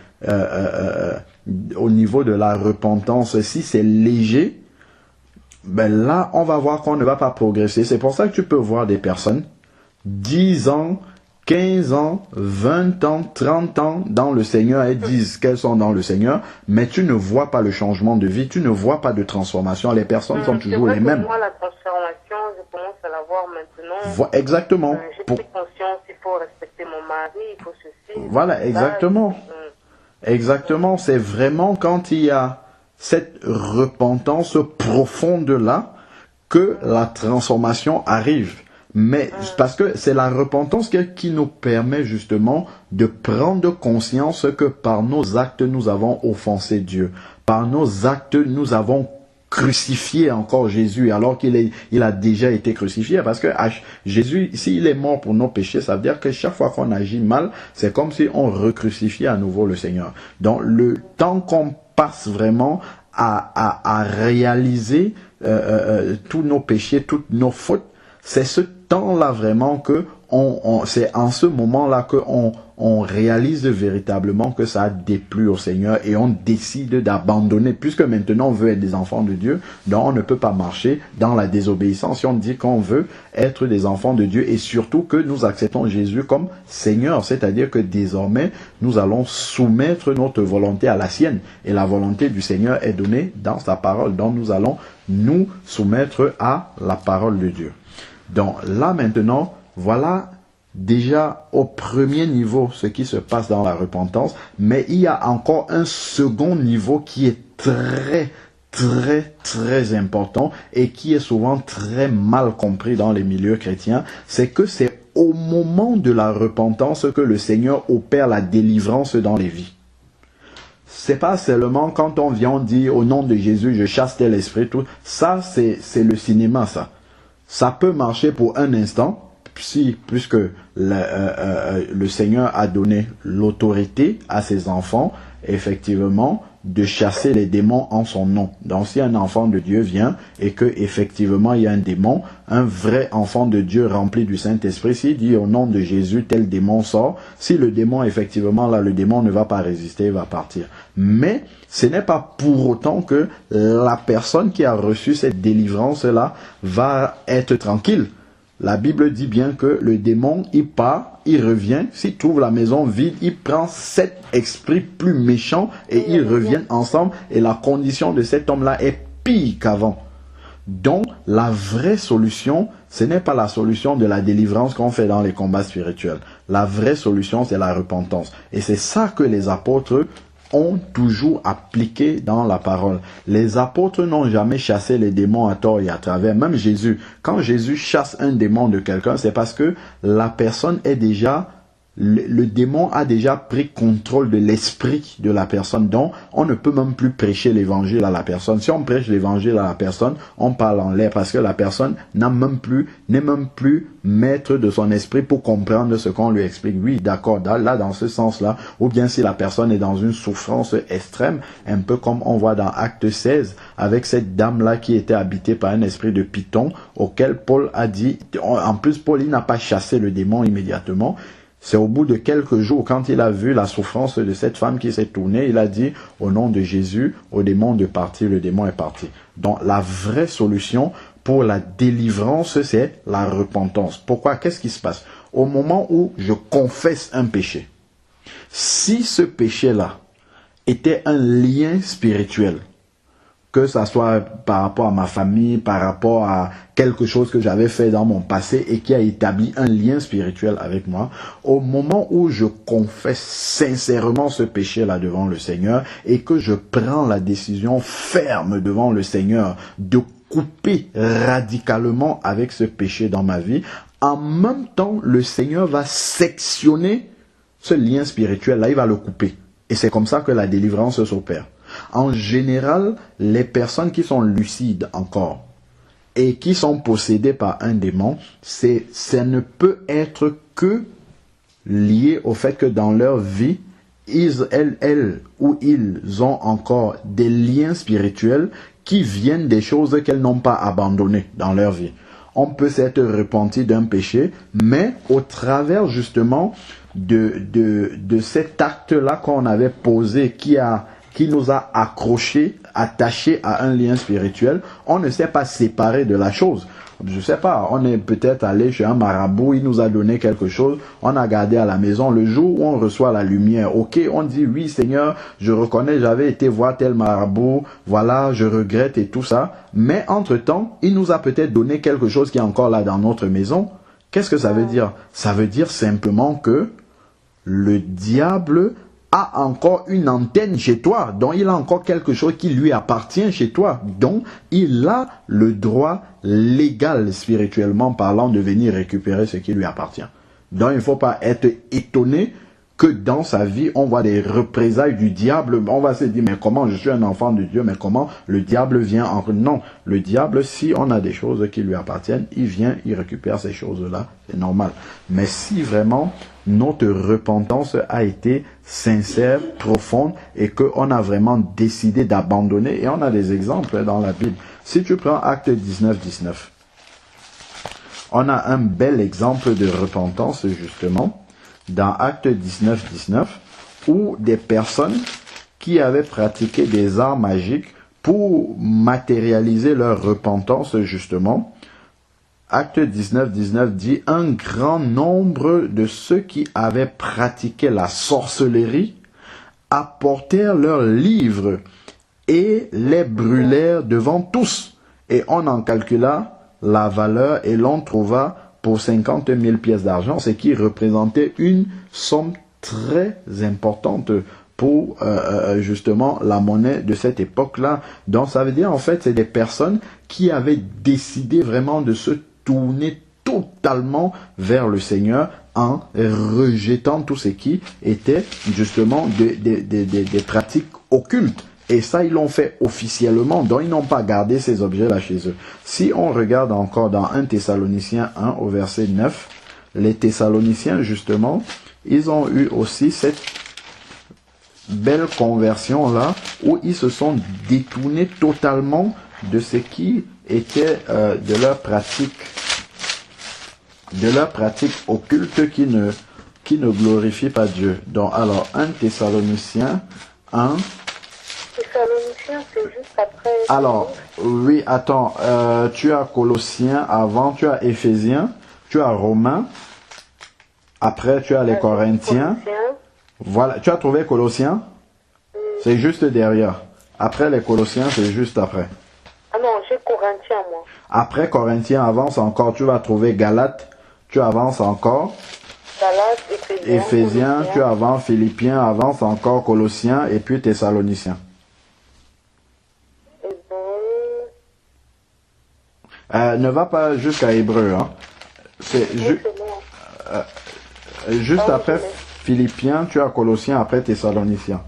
Speaker 1: au niveau de la repentance, si c'est léger, ben là on va voir qu'on ne va pas progresser. C'est pour ça que tu peux voir des personnes 10 ans, 15 ans, 20 ans, 30 ans dans le Seigneur, elles disent qu'elles sont dans le Seigneur, mais tu ne vois pas le changement de vie, tu ne vois pas de transformation, les personnes sont toujours les mêmes.
Speaker 2: Moi, la transformation, je commence à la voir maintenant.
Speaker 1: Exactement.
Speaker 2: J'ai pris conscience, il faut respecter mon mari, il faut ceci.
Speaker 1: Voilà, exactement. Exactement, c'est vraiment quand il y a cette repentance profonde là que la transformation arrive. Mais parce que c'est la repentance qui nous permet justement de prendre conscience que par nos actes, nous avons offensé Dieu. Par nos actes, nous avons crucifié encore Jésus alors qu'il a déjà été crucifié. Parce que Jésus, s'il est mort pour nos péchés, ça veut dire que chaque fois qu'on agit mal, c'est comme si on recrucifiait à nouveau le Seigneur. Donc le temps qu'on passe vraiment à réaliser tous nos péchés, toutes nos fautes, c'est ce temps-là vraiment que c'est en ce moment-là que on réalise véritablement que ça a déplu au Seigneur et on décide d'abandonner. Puisque maintenant on veut être des enfants de Dieu, donc on ne peut pas marcher dans la désobéissance. Si on dit qu'on veut être des enfants de Dieu et surtout que nous acceptons Jésus comme Seigneur, c'est-à-dire que désormais nous allons soumettre notre volonté à la sienne et la volonté du Seigneur est donnée dans sa parole. Donc nous allons nous soumettre à la parole de Dieu. Donc là maintenant, voilà déjà au premier niveau ce qui se passe dans la repentance, mais il y a encore un second niveau qui est très important et qui est souvent très mal compris dans les milieux chrétiens, c'est que c'est au moment de la repentance que le Seigneur opère la délivrance dans les vies. C'est pas seulement quand on vient, on dit au nom de Jésus, je chasse tel esprit, tout. Ça, c'est le cinéma, ça. Ça peut marcher pour un instant, puisque le Seigneur a donné l'autorité à ses enfants, effectivement, de chasser les démons en son nom. Donc si un enfant de Dieu vient et que effectivement il y a un démon, un vrai enfant de Dieu rempli du Saint-Esprit, s'il dit au nom de Jésus tel démon sort, si le démon effectivement là, le démon ne va pas résister, il va partir. Mais ce n'est pas pour autant que la personne qui a reçu cette délivrance là va être tranquille. La Bible dit bien que le démon, il part, il revient, s'il trouve la maison vide, il prend 7 esprits plus méchants et ils reviennent ensemble et la condition de cet homme-là est pire qu'avant. Donc, la vraie solution, ce n'est pas la solution de la délivrance qu'on fait dans les combats spirituels. La vraie solution, c'est la repentance. Et c'est ça que les apôtres ont toujours appliqué dans la parole. Les apôtres n'ont jamais chassé les démons à tort et à travers. Même Jésus, quand Jésus chasse un démon de quelqu'un, c'est parce que la personne est déjà, le démon a déjà pris contrôle de l'esprit de la personne. Donc, on ne peut même plus prêcher l'évangile à la personne. Si on prêche l'évangile à la personne, on parle en l'air parce que la personne n'est même plus maître de son esprit pour comprendre ce qu'on lui explique. Oui, d'accord, là, dans ce sens-là. Ou bien si la personne est dans une souffrance extrême, un peu comme on voit dans Acte 16, avec cette dame-là qui était habitée par un esprit de python, auquel Paul a dit, en plus, Paul, il n'a pas chassé le démon immédiatement. C'est au bout de quelques jours, quand il a vu la souffrance de cette femme qui s'est tournée, il a dit, au nom de Jésus, au démon de partir, le démon est parti. Donc, la vraie solution pour la délivrance, c'est la repentance. Pourquoi? Qu'est-ce qui se passe? Au moment où je confesse un péché, si ce péché-là était un lien spirituel, que ça soit par rapport à ma famille, par rapport à quelque chose que j'avais fait dans mon passé et qui a établi un lien spirituel avec moi, au moment où je confesse sincèrement ce péché-là devant le Seigneur et que je prends la décision ferme devant le Seigneur de couper radicalement avec ce péché dans ma vie, en même temps, le Seigneur va sectionner ce lien spirituel-là, il va le couper. Et c'est comme ça que la délivrance s'opère. En général, les personnes qui sont lucides encore et qui sont possédées par un démon, ça ne peut être que lié au fait que dans leur vie, elles ou ils ont encore des liens spirituels qui viennent des choses qu'elles n'ont pas abandonnées dans leur vie. On peut s'être repenti d'un péché, mais au travers justement de cet acte-là qu'on avait posé, qui nous a attachés à un lien spirituel, on ne s'est pas séparé de la chose. Je sais pas, on est peut-être allé chez un marabout, il nous a donné quelque chose, on a gardé à la maison. Le jour où on reçoit la lumière, ok, on dit oui Seigneur, je reconnais, j'avais été voir tel marabout, voilà, je regrette et tout ça. Mais entre-temps, il nous a peut-être donné quelque chose qui est encore là dans notre maison. Qu'est-ce que ça veut dire? Ça veut dire simplement que le diable a encore une antenne chez toi, donc il a encore quelque chose qui lui appartient chez toi, donc il a le droit légal, spirituellement parlant, de venir récupérer ce qui lui appartient. Donc il ne faut pas être étonné que dans sa vie, on voit des représailles du diable. On va se dire, mais comment je suis un enfant de Dieu, mais comment le diable vient en... Non, le diable, si on a des choses qui lui appartiennent, il vient, il récupère ces choses-là, c'est normal. Mais si vraiment notre repentance a été sincère, profonde, et qu'on a vraiment décidé d'abandonner, et on a des exemples dans la Bible. Si tu prends Acte 19, 19, on a un bel exemple de repentance, justement. dans Actes 19, 19, où des personnes qui avaient pratiqué des arts magiques pour matérialiser leur repentance, justement. Acte 19, 19 dit « Un grand nombre de ceux qui avaient pratiqué la sorcellerie apportèrent leurs livres et les brûlèrent devant tous. Et on en calcula la valeur et l'on trouva pour 50 000 pièces d'argent, ce qui représentait une somme très importante pour justement la monnaie de cette époque-là. Donc ça veut dire en fait c'est des personnes qui avaient décidé vraiment de se tourner totalement vers le Seigneur en rejetant tout ce qui était justement des pratiques occultes. Et ça, ils l'ont fait officiellement, donc ils n'ont pas gardé ces objets-là chez eux. Si on regarde encore dans 1 Thessaloniciens 1 au verset 9, les Thessaloniciens, justement, ils ont eu aussi cette belle conversion-là, où ils se sont détournés totalement de ce qui était de leur pratique occulte qui ne glorifie pas Dieu. Donc, alors, 1 Thessaloniciens 1.
Speaker 2: Thessaloniciens, c'est juste après.
Speaker 1: Alors, oui, attends, tu as Colossiens avant, tu as Éphésiens, tu as Romains, après tu as les Corinthiens. Voilà, tu as trouvé Colossiens? C'est juste derrière. Après les Colossiens, c'est juste après.
Speaker 2: Ah non, j'ai Corinthiens, moi.
Speaker 1: Après Corinthiens, avance encore, tu vas trouver Galates, tu avances encore.
Speaker 2: Galates,
Speaker 1: Éphésiens, tu avances Philippiens, avance encore Colossiens et puis Thessaloniciens. Ne va pas jusqu'à Hébreu. Hein. C'est juste après Philippiens, tu as Colossiens, après Thessaloniciens.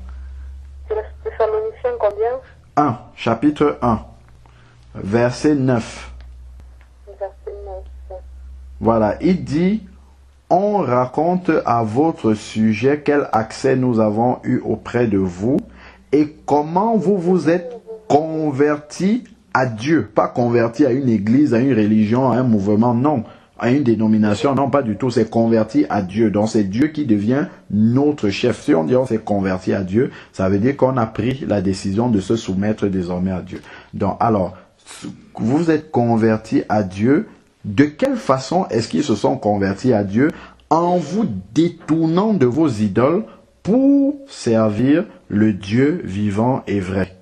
Speaker 2: Thessaloniciens combien?
Speaker 1: 1, chapitre 1, verset 9. Voilà, il dit, on raconte à votre sujet quel accès nous avons eu auprès de vous et comment vous vous êtes convertis à Dieu. Pas convertis à une église, à une religion, à un mouvement, non. À une dénomination, non, pas du tout. C'est converti à Dieu. Donc c'est Dieu qui devient notre chef. Si on dit on s'est converti à Dieu, ça veut dire qu'on a pris la décision de se soumettre désormais à Dieu. Donc alors, vous êtes convertis à Dieu. De quelle façon est-ce qu'ils se sont convertis à Dieu? En vous détournant de vos idoles pour servir le Dieu vivant et vrai.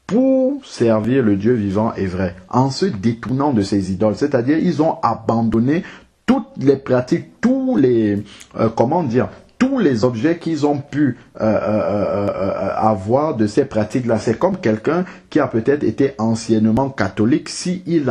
Speaker 1: Pour servir le Dieu vivant et vrai. En se détournant de ces idoles. C'est-à-dire, ils ont abandonné toutes les pratiques, tous les, tous les objets qu'ils ont pu avoir de ces pratiques-là. C'est comme quelqu'un qui a peut-être été anciennement catholique. Il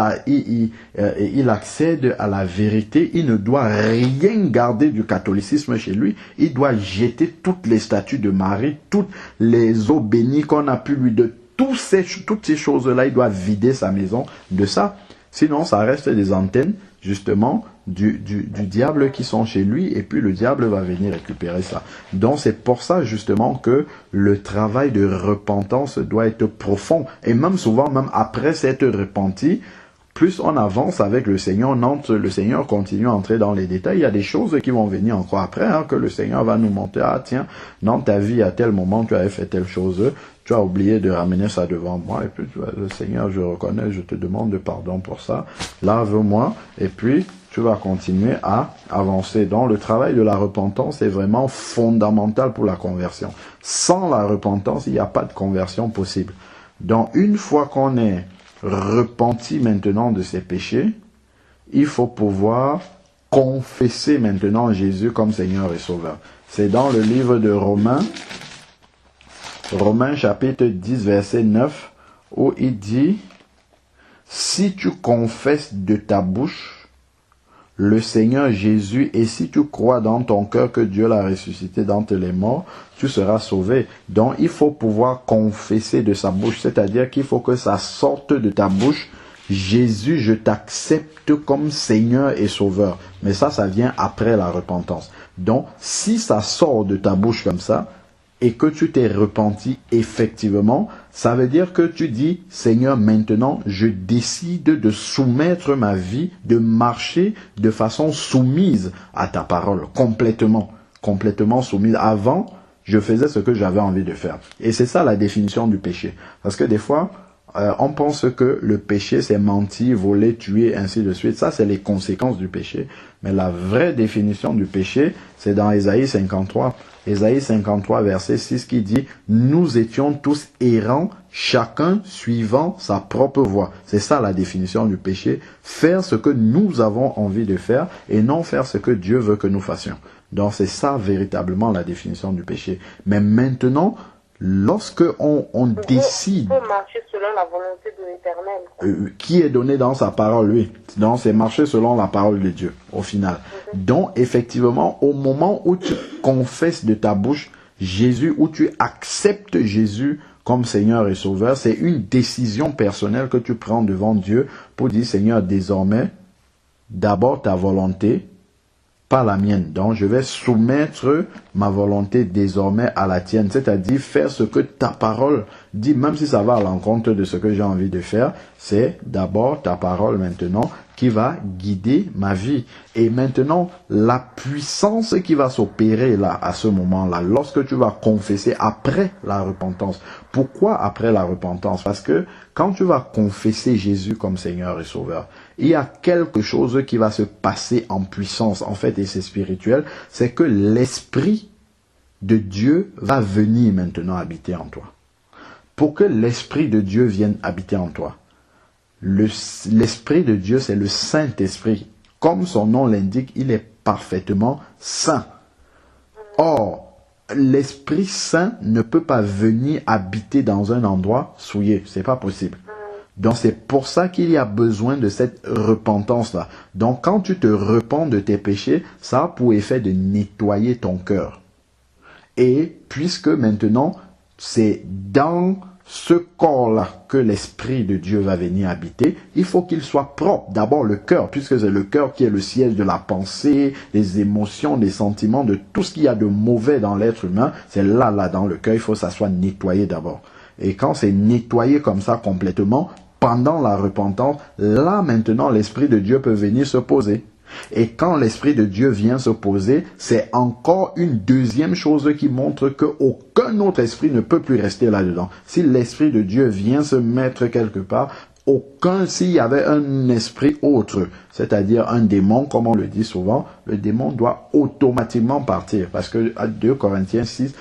Speaker 1: accède à la vérité, il ne doit rien garder du catholicisme chez lui. Il doit jeter toutes les statues de Marie, toutes les eaux bénies qu'on a pu lui donner. Toutes ces choses-là, il doit vider sa maison de ça. Sinon, ça reste des antennes, justement, du diable qui sont chez lui, et puis le diable va venir récupérer ça. Donc, c'est pour ça, justement, que le travail de repentance doit être profond. Et même souvent, même après s'être repenti, plus on avance avec le Seigneur, le Seigneur continue à entrer dans les détails. Il y a des choses qui vont venir encore après, hein, que le Seigneur va nous montrer. Ah tiens, dans ta vie, à tel moment, tu avais fait telle chose, tu as oublié de ramener ça devant moi. Et puis, le Seigneur, je reconnais, je te demande de pardon pour ça. Lave-moi. Et puis, tu vas continuer à avancer. Donc, le travail de la repentance est vraiment fondamental pour la conversion. Sans la repentance, il n'y a pas de conversion possible. Donc, une fois qu'on est repenti maintenant de ses péchés, il faut pouvoir confesser maintenant Jésus comme Seigneur et Sauveur. C'est dans le livre de Romains, Romains chapitre 10 verset 9, où il dit, si tu confesses de ta bouche le Seigneur Jésus, et si tu crois dans ton cœur que Dieu l'a ressuscité d'entre les morts, tu seras sauvé. Donc, il faut pouvoir confesser de sa bouche, c'est-à-dire qu'il faut que ça sorte de ta bouche. Jésus, je t'accepte comme Seigneur et Sauveur. Mais ça vient après la repentance. Donc, si ça sort de ta bouche comme ça, et que tu t'es repenti effectivement, ça veut dire que tu dis, Seigneur, maintenant, je décide de soumettre ma vie, de marcher de façon soumise à ta parole, complètement soumise. Avant, je faisais ce que j'avais envie de faire. Et c'est ça la définition du péché. Parce que des fois, on pense que le péché, c'est mentir, voler, tuer, ainsi de suite. Ça, c'est les conséquences du péché. Mais la vraie définition du péché, c'est dans Ésaïe 53. Ésaïe 53, verset 6, qui dit « Nous étions tous errants, chacun suivant sa propre voie. » C'est ça la définition du péché. Faire ce que nous avons envie de faire et non faire ce que Dieu veut que nous fassions. Donc, c'est ça véritablement la définition du péché. Mais maintenant, lorsque on décide...
Speaker 2: Il faut marcher selon la volonté de l'Éternel.
Speaker 1: Qui est donné dans sa parole, lui. Donc, c'est marcher selon la parole de Dieu, au final. Donc, effectivement, au moment où tu confesses de ta bouche Jésus, où tu acceptes Jésus comme Seigneur et Sauveur, c'est une décision personnelle que tu prends devant Dieu pour dire, Seigneur, désormais, d'abord ta volonté, pas la mienne. Donc, je vais soumettre ma volonté désormais à la tienne. C'est-à-dire faire ce que ta parole dit, même si ça va à l'encontre de ce que j'ai envie de faire. C'est d'abord ta parole maintenant qui va guider ma vie. Et maintenant, la puissance qui va s'opérer là, à ce moment-là, lorsque tu vas confesser après la repentance. Pourquoi après la repentance? Parce que quand tu vas confesser Jésus comme Seigneur et Sauveur, il y a quelque chose qui va se passer en puissance, en fait, et c'est spirituel, c'est que l'Esprit de Dieu va venir maintenant habiter en toi. Pour que l'Esprit de Dieu vienne habiter en toi, l'Esprit de Dieu, c'est le Saint-Esprit. Comme son nom l'indique, il est parfaitement saint. Or, l'Esprit Saint ne peut pas venir habiter dans un endroit souillé. C'est pas possible. Donc, c'est pour ça qu'il y a besoin de cette repentance-là. Donc, quand tu te repens de tes péchés, ça a pour effet de nettoyer ton cœur. Et puisque maintenant, c'est dans ce corps-là que l'Esprit de Dieu va venir habiter, il faut qu'il soit propre. D'abord le cœur, puisque c'est le cœur qui est le siège de la pensée, des émotions, des sentiments, de tout ce qu'il y a de mauvais dans l'être humain. C'est là dans le cœur, il faut que ça soit nettoyé d'abord. Et quand c'est nettoyé comme ça complètement, pendant la repentance, là maintenant l'Esprit de Dieu peut venir se poser. Et quand l'Esprit de Dieu vient se poser, c'est encore une deuxième chose qui montre qu'aucun autre esprit ne peut plus rester là-dedans. Si l'Esprit de Dieu vient se mettre quelque part, s'il y avait un esprit autre, c'est-à-dire un démon, comme on le dit souvent, le démon doit automatiquement partir. Parce que 2 Corinthiens 6,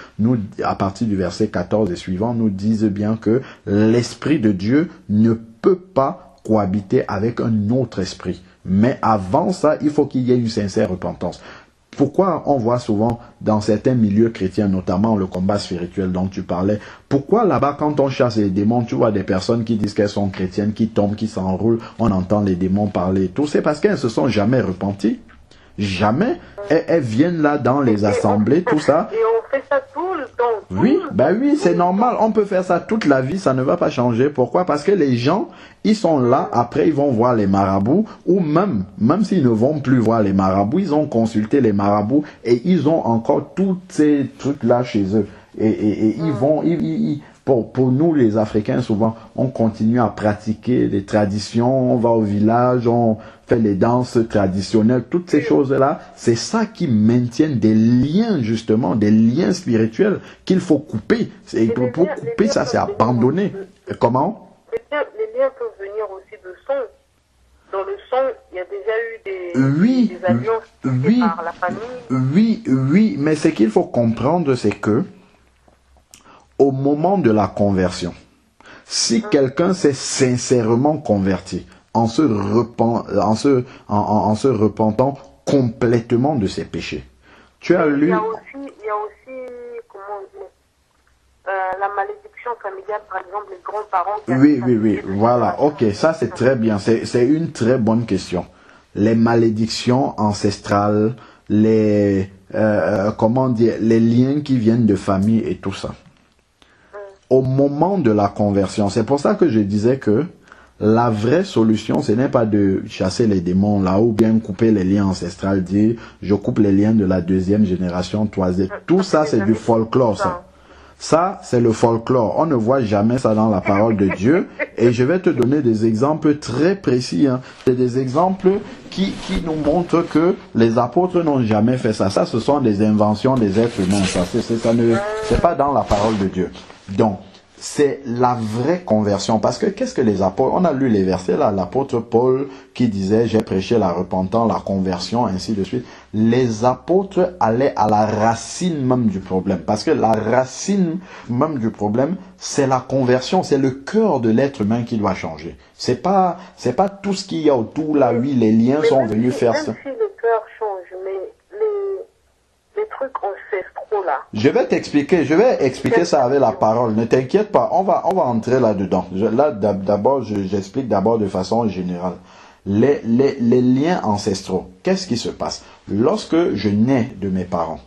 Speaker 1: à partir du verset 14 et suivant, nous disent bien que l'Esprit de Dieu ne peut pas cohabiter avec un autre esprit. Mais avant ça, il faut qu'il y ait une sincère repentance. Pourquoi on voit souvent dans certains milieux chrétiens, notamment le combat spirituel dont tu parlais, pourquoi là-bas quand on chasse les démons, tu vois des personnes qui disent qu'elles sont chrétiennes, qui tombent, qui s'enroulent, on entend les démons parler et tout, c'est parce qu'elles ne se sont jamais repenties. Jamais. Elles viennent là dans les assemblées, tout ça.
Speaker 2: Et on fait ça tout le temps.
Speaker 1: Oui, oui, c'est normal. On peut faire ça toute la vie, ça ne va pas changer. Pourquoi? Parce que les gens, ils sont là, après ils vont voir les marabouts, ou même s'ils ne vont plus voir les marabouts, ils ont consulté les marabouts et ils ont encore tous ces trucs-là chez eux. Et ils vont... Pour nous, les Africains, souvent, on continue à pratiquer les traditions, on va au village, on fait les danses traditionnelles, toutes ces choses-là, c'est ça qui maintient des liens, justement, des liens spirituels qu'il faut couper. Et pour couper ça, c'est abandonner. Comment?
Speaker 2: Les liens peuvent venir aussi de son. Dans le son, il y a déjà eu des alliances par la famille.
Speaker 1: Oui, mais ce qu'il faut comprendre, c'est que au moment de la conversion, si quelqu'un s'est sincèrement converti, en se repentant complètement de ses péchés, tu as lu...
Speaker 2: Il y a aussi la malédiction familiale, par exemple, les grands-parents...
Speaker 1: Oui, voilà, ok, ça c'est très bien, c'est une très bonne question. Les malédictions ancestrales, les liens qui viennent de famille et tout ça. Au moment de la conversion, c'est pour ça que je disais que la vraie solution, ce n'est pas de chasser les démons là ou bien couper les liens ancestraux, dire je coupe les liens de la deuxième génération, troisième. Tout ça, c'est du folklore, ça. Ça, c'est le folklore. On ne voit jamais ça dans la parole de Dieu. Et je vais te donner des exemples très précis. Hein. C'est des exemples qui nous montrent que les apôtres n'ont jamais fait ça. Ça, ce sont des inventions des êtres humains. C'est pas dans la parole de Dieu. Donc, c'est la vraie conversion. Parce que qu'est-ce que les apôtres... On a lu les versets là, l'apôtre Paul qui disait « J'ai prêché la repentance, la conversion, ainsi de suite ». Les apôtres allaient à la racine même du problème. Parce que la racine même du problème, c'est la conversion. C'est le cœur de l'être humain qui doit changer. C'est pas tout ce qu'il y a autour là, oui, les liens sont venus faire ça.
Speaker 2: Même si le cœur change, mais les trucs ancestraux là.
Speaker 1: Je vais expliquer ça avec la parole. Ne t'inquiète pas, on va entrer là-dedans. J'explique d'abord de façon générale. Les liens ancestraux, qu'est-ce qui se passe? Lorsque je nais de mes parents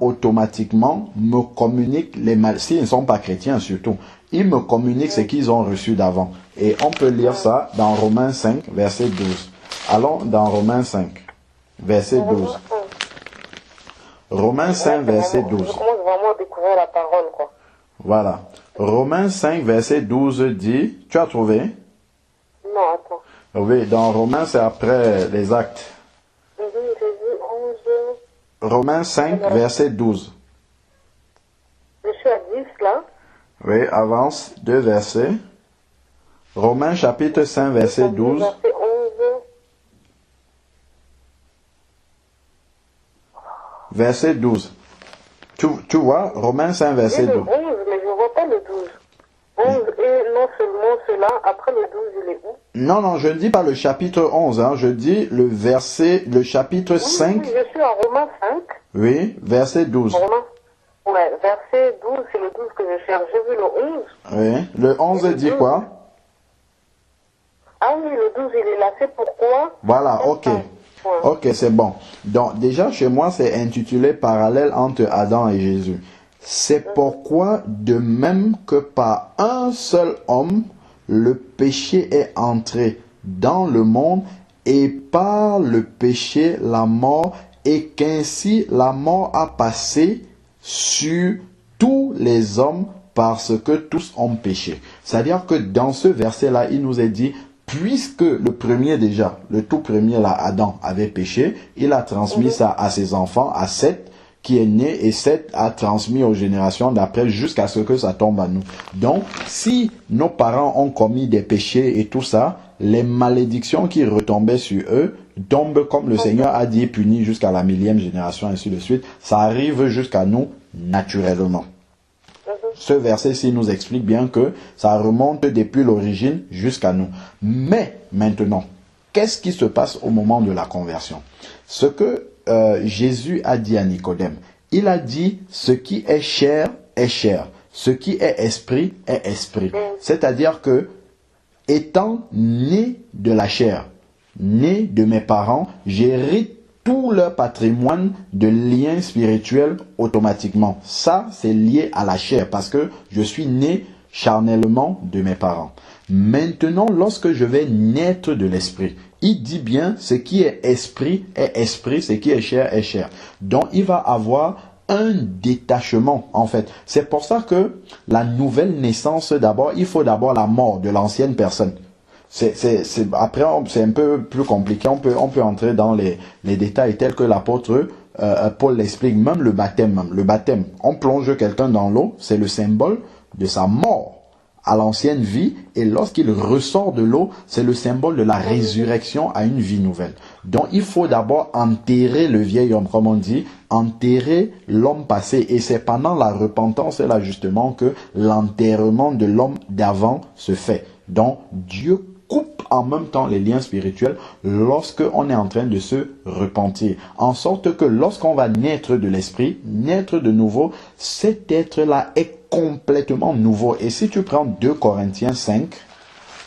Speaker 1: automatiquement me communiquent s'ils ne sont pas chrétiens surtout, ils me communiquent ce qu'ils ont reçu d'avant. Et on peut lire ça dans Romains 5, verset 12. Allons dans Romains 5, verset 12. Romains 5, verset 12.
Speaker 2: Je commence vraiment à découvrir la parole, quoi.
Speaker 1: Voilà. Romains 5, verset 12 dit... Tu as trouvé?
Speaker 2: Non, attends.
Speaker 1: Oui, dans Romains, c'est après les actes. Romains 5, verset 12.
Speaker 2: Je suis à 10, là.
Speaker 1: Oui, avance, 2 versets. Romains, chapitre 5, verset 12.
Speaker 2: Verset 11.
Speaker 1: Verset 12. Tu vois, Romains 5, verset 12.
Speaker 2: 11, mais je ne vois pas le 12. 11 et non seulement cela, après le 12, il est où?
Speaker 1: Non, je ne dis pas le chapitre 11, hein, je dis le chapitre 5.
Speaker 2: Oui, je suis à Romains 5.
Speaker 1: Oui, verset 12.
Speaker 2: Ouais, verset 12, c'est le 12 que je cherche. J'ai vu le 11.
Speaker 1: Oui, le 11 dit quoi?
Speaker 2: Ah oui, le 12, il est là, c'est pourquoi?
Speaker 1: Voilà, ok. Ok, c'est bon. Donc, déjà, chez moi, c'est intitulé Parallèle entre Adam et Jésus. C'est pourquoi, de même que par un seul homme, le péché est entré dans le monde, et par le péché, la mort, et qu'ainsi la mort a passé sur tous les hommes parce que tous ont péché. C'est-à-dire que dans ce verset-là, il nous est dit, puisque le premier déjà, le tout premier là, Adam, avait péché, il a transmis ça à ses enfants, à Seth, qui est né, et Seth a transmis aux générations d'après jusqu'à ce que ça tombe à nous. Donc, si nos parents ont commis des péchés et tout ça, les malédictions qui retombaient sur eux tombent, comme le Seigneur a dit, punis jusqu'à la 1000e génération, ainsi de suite. Ça arrive jusqu'à nous naturellement. Ce verset-ci nous explique bien que ça remonte depuis l'origine jusqu'à nous. Mais maintenant, qu'est-ce qui se passe au moment de la conversion? Ce que Jésus a dit à Nicodème, il a dit ce qui est chair est chair, ce qui est esprit est esprit. C'est-à-dire que, étant né de la chair, né de mes parents, j'hérite tout leur patrimoine de liens spirituels automatiquement. Ça, c'est lié à la chair parce que je suis né charnellement de mes parents. Maintenant, lorsque je vais naître de l'esprit, il dit bien ce qui est esprit, ce qui est chair. Donc, il va avoir un détachement, en fait. C'est pour ça que la nouvelle naissance, d'abord, il faut d'abord la mort de l'ancienne personne. Après, c'est un peu plus compliqué. On peut entrer dans les détails tels que l'apôtre Paul l'explique. Même le baptême. On plonge quelqu'un dans l'eau, c'est le symbole de sa mort à l'ancienne vie. Et lorsqu'il ressort de l'eau, c'est le symbole de la résurrection à une vie nouvelle. Donc, il faut d'abord enterrer le vieil homme, comme on dit, enterrer l'homme passé. Et c'est pendant la repentance, là justement, que l'enterrement de l'homme d'avant se fait. Donc, Dieu coupe en même temps les liens spirituels lorsque on est en train de se repentir. En sorte que lorsqu'on va naître de l'esprit, naître de nouveau, cet être-là est complètement nouveau. Et si tu prends 2 Corinthiens 5,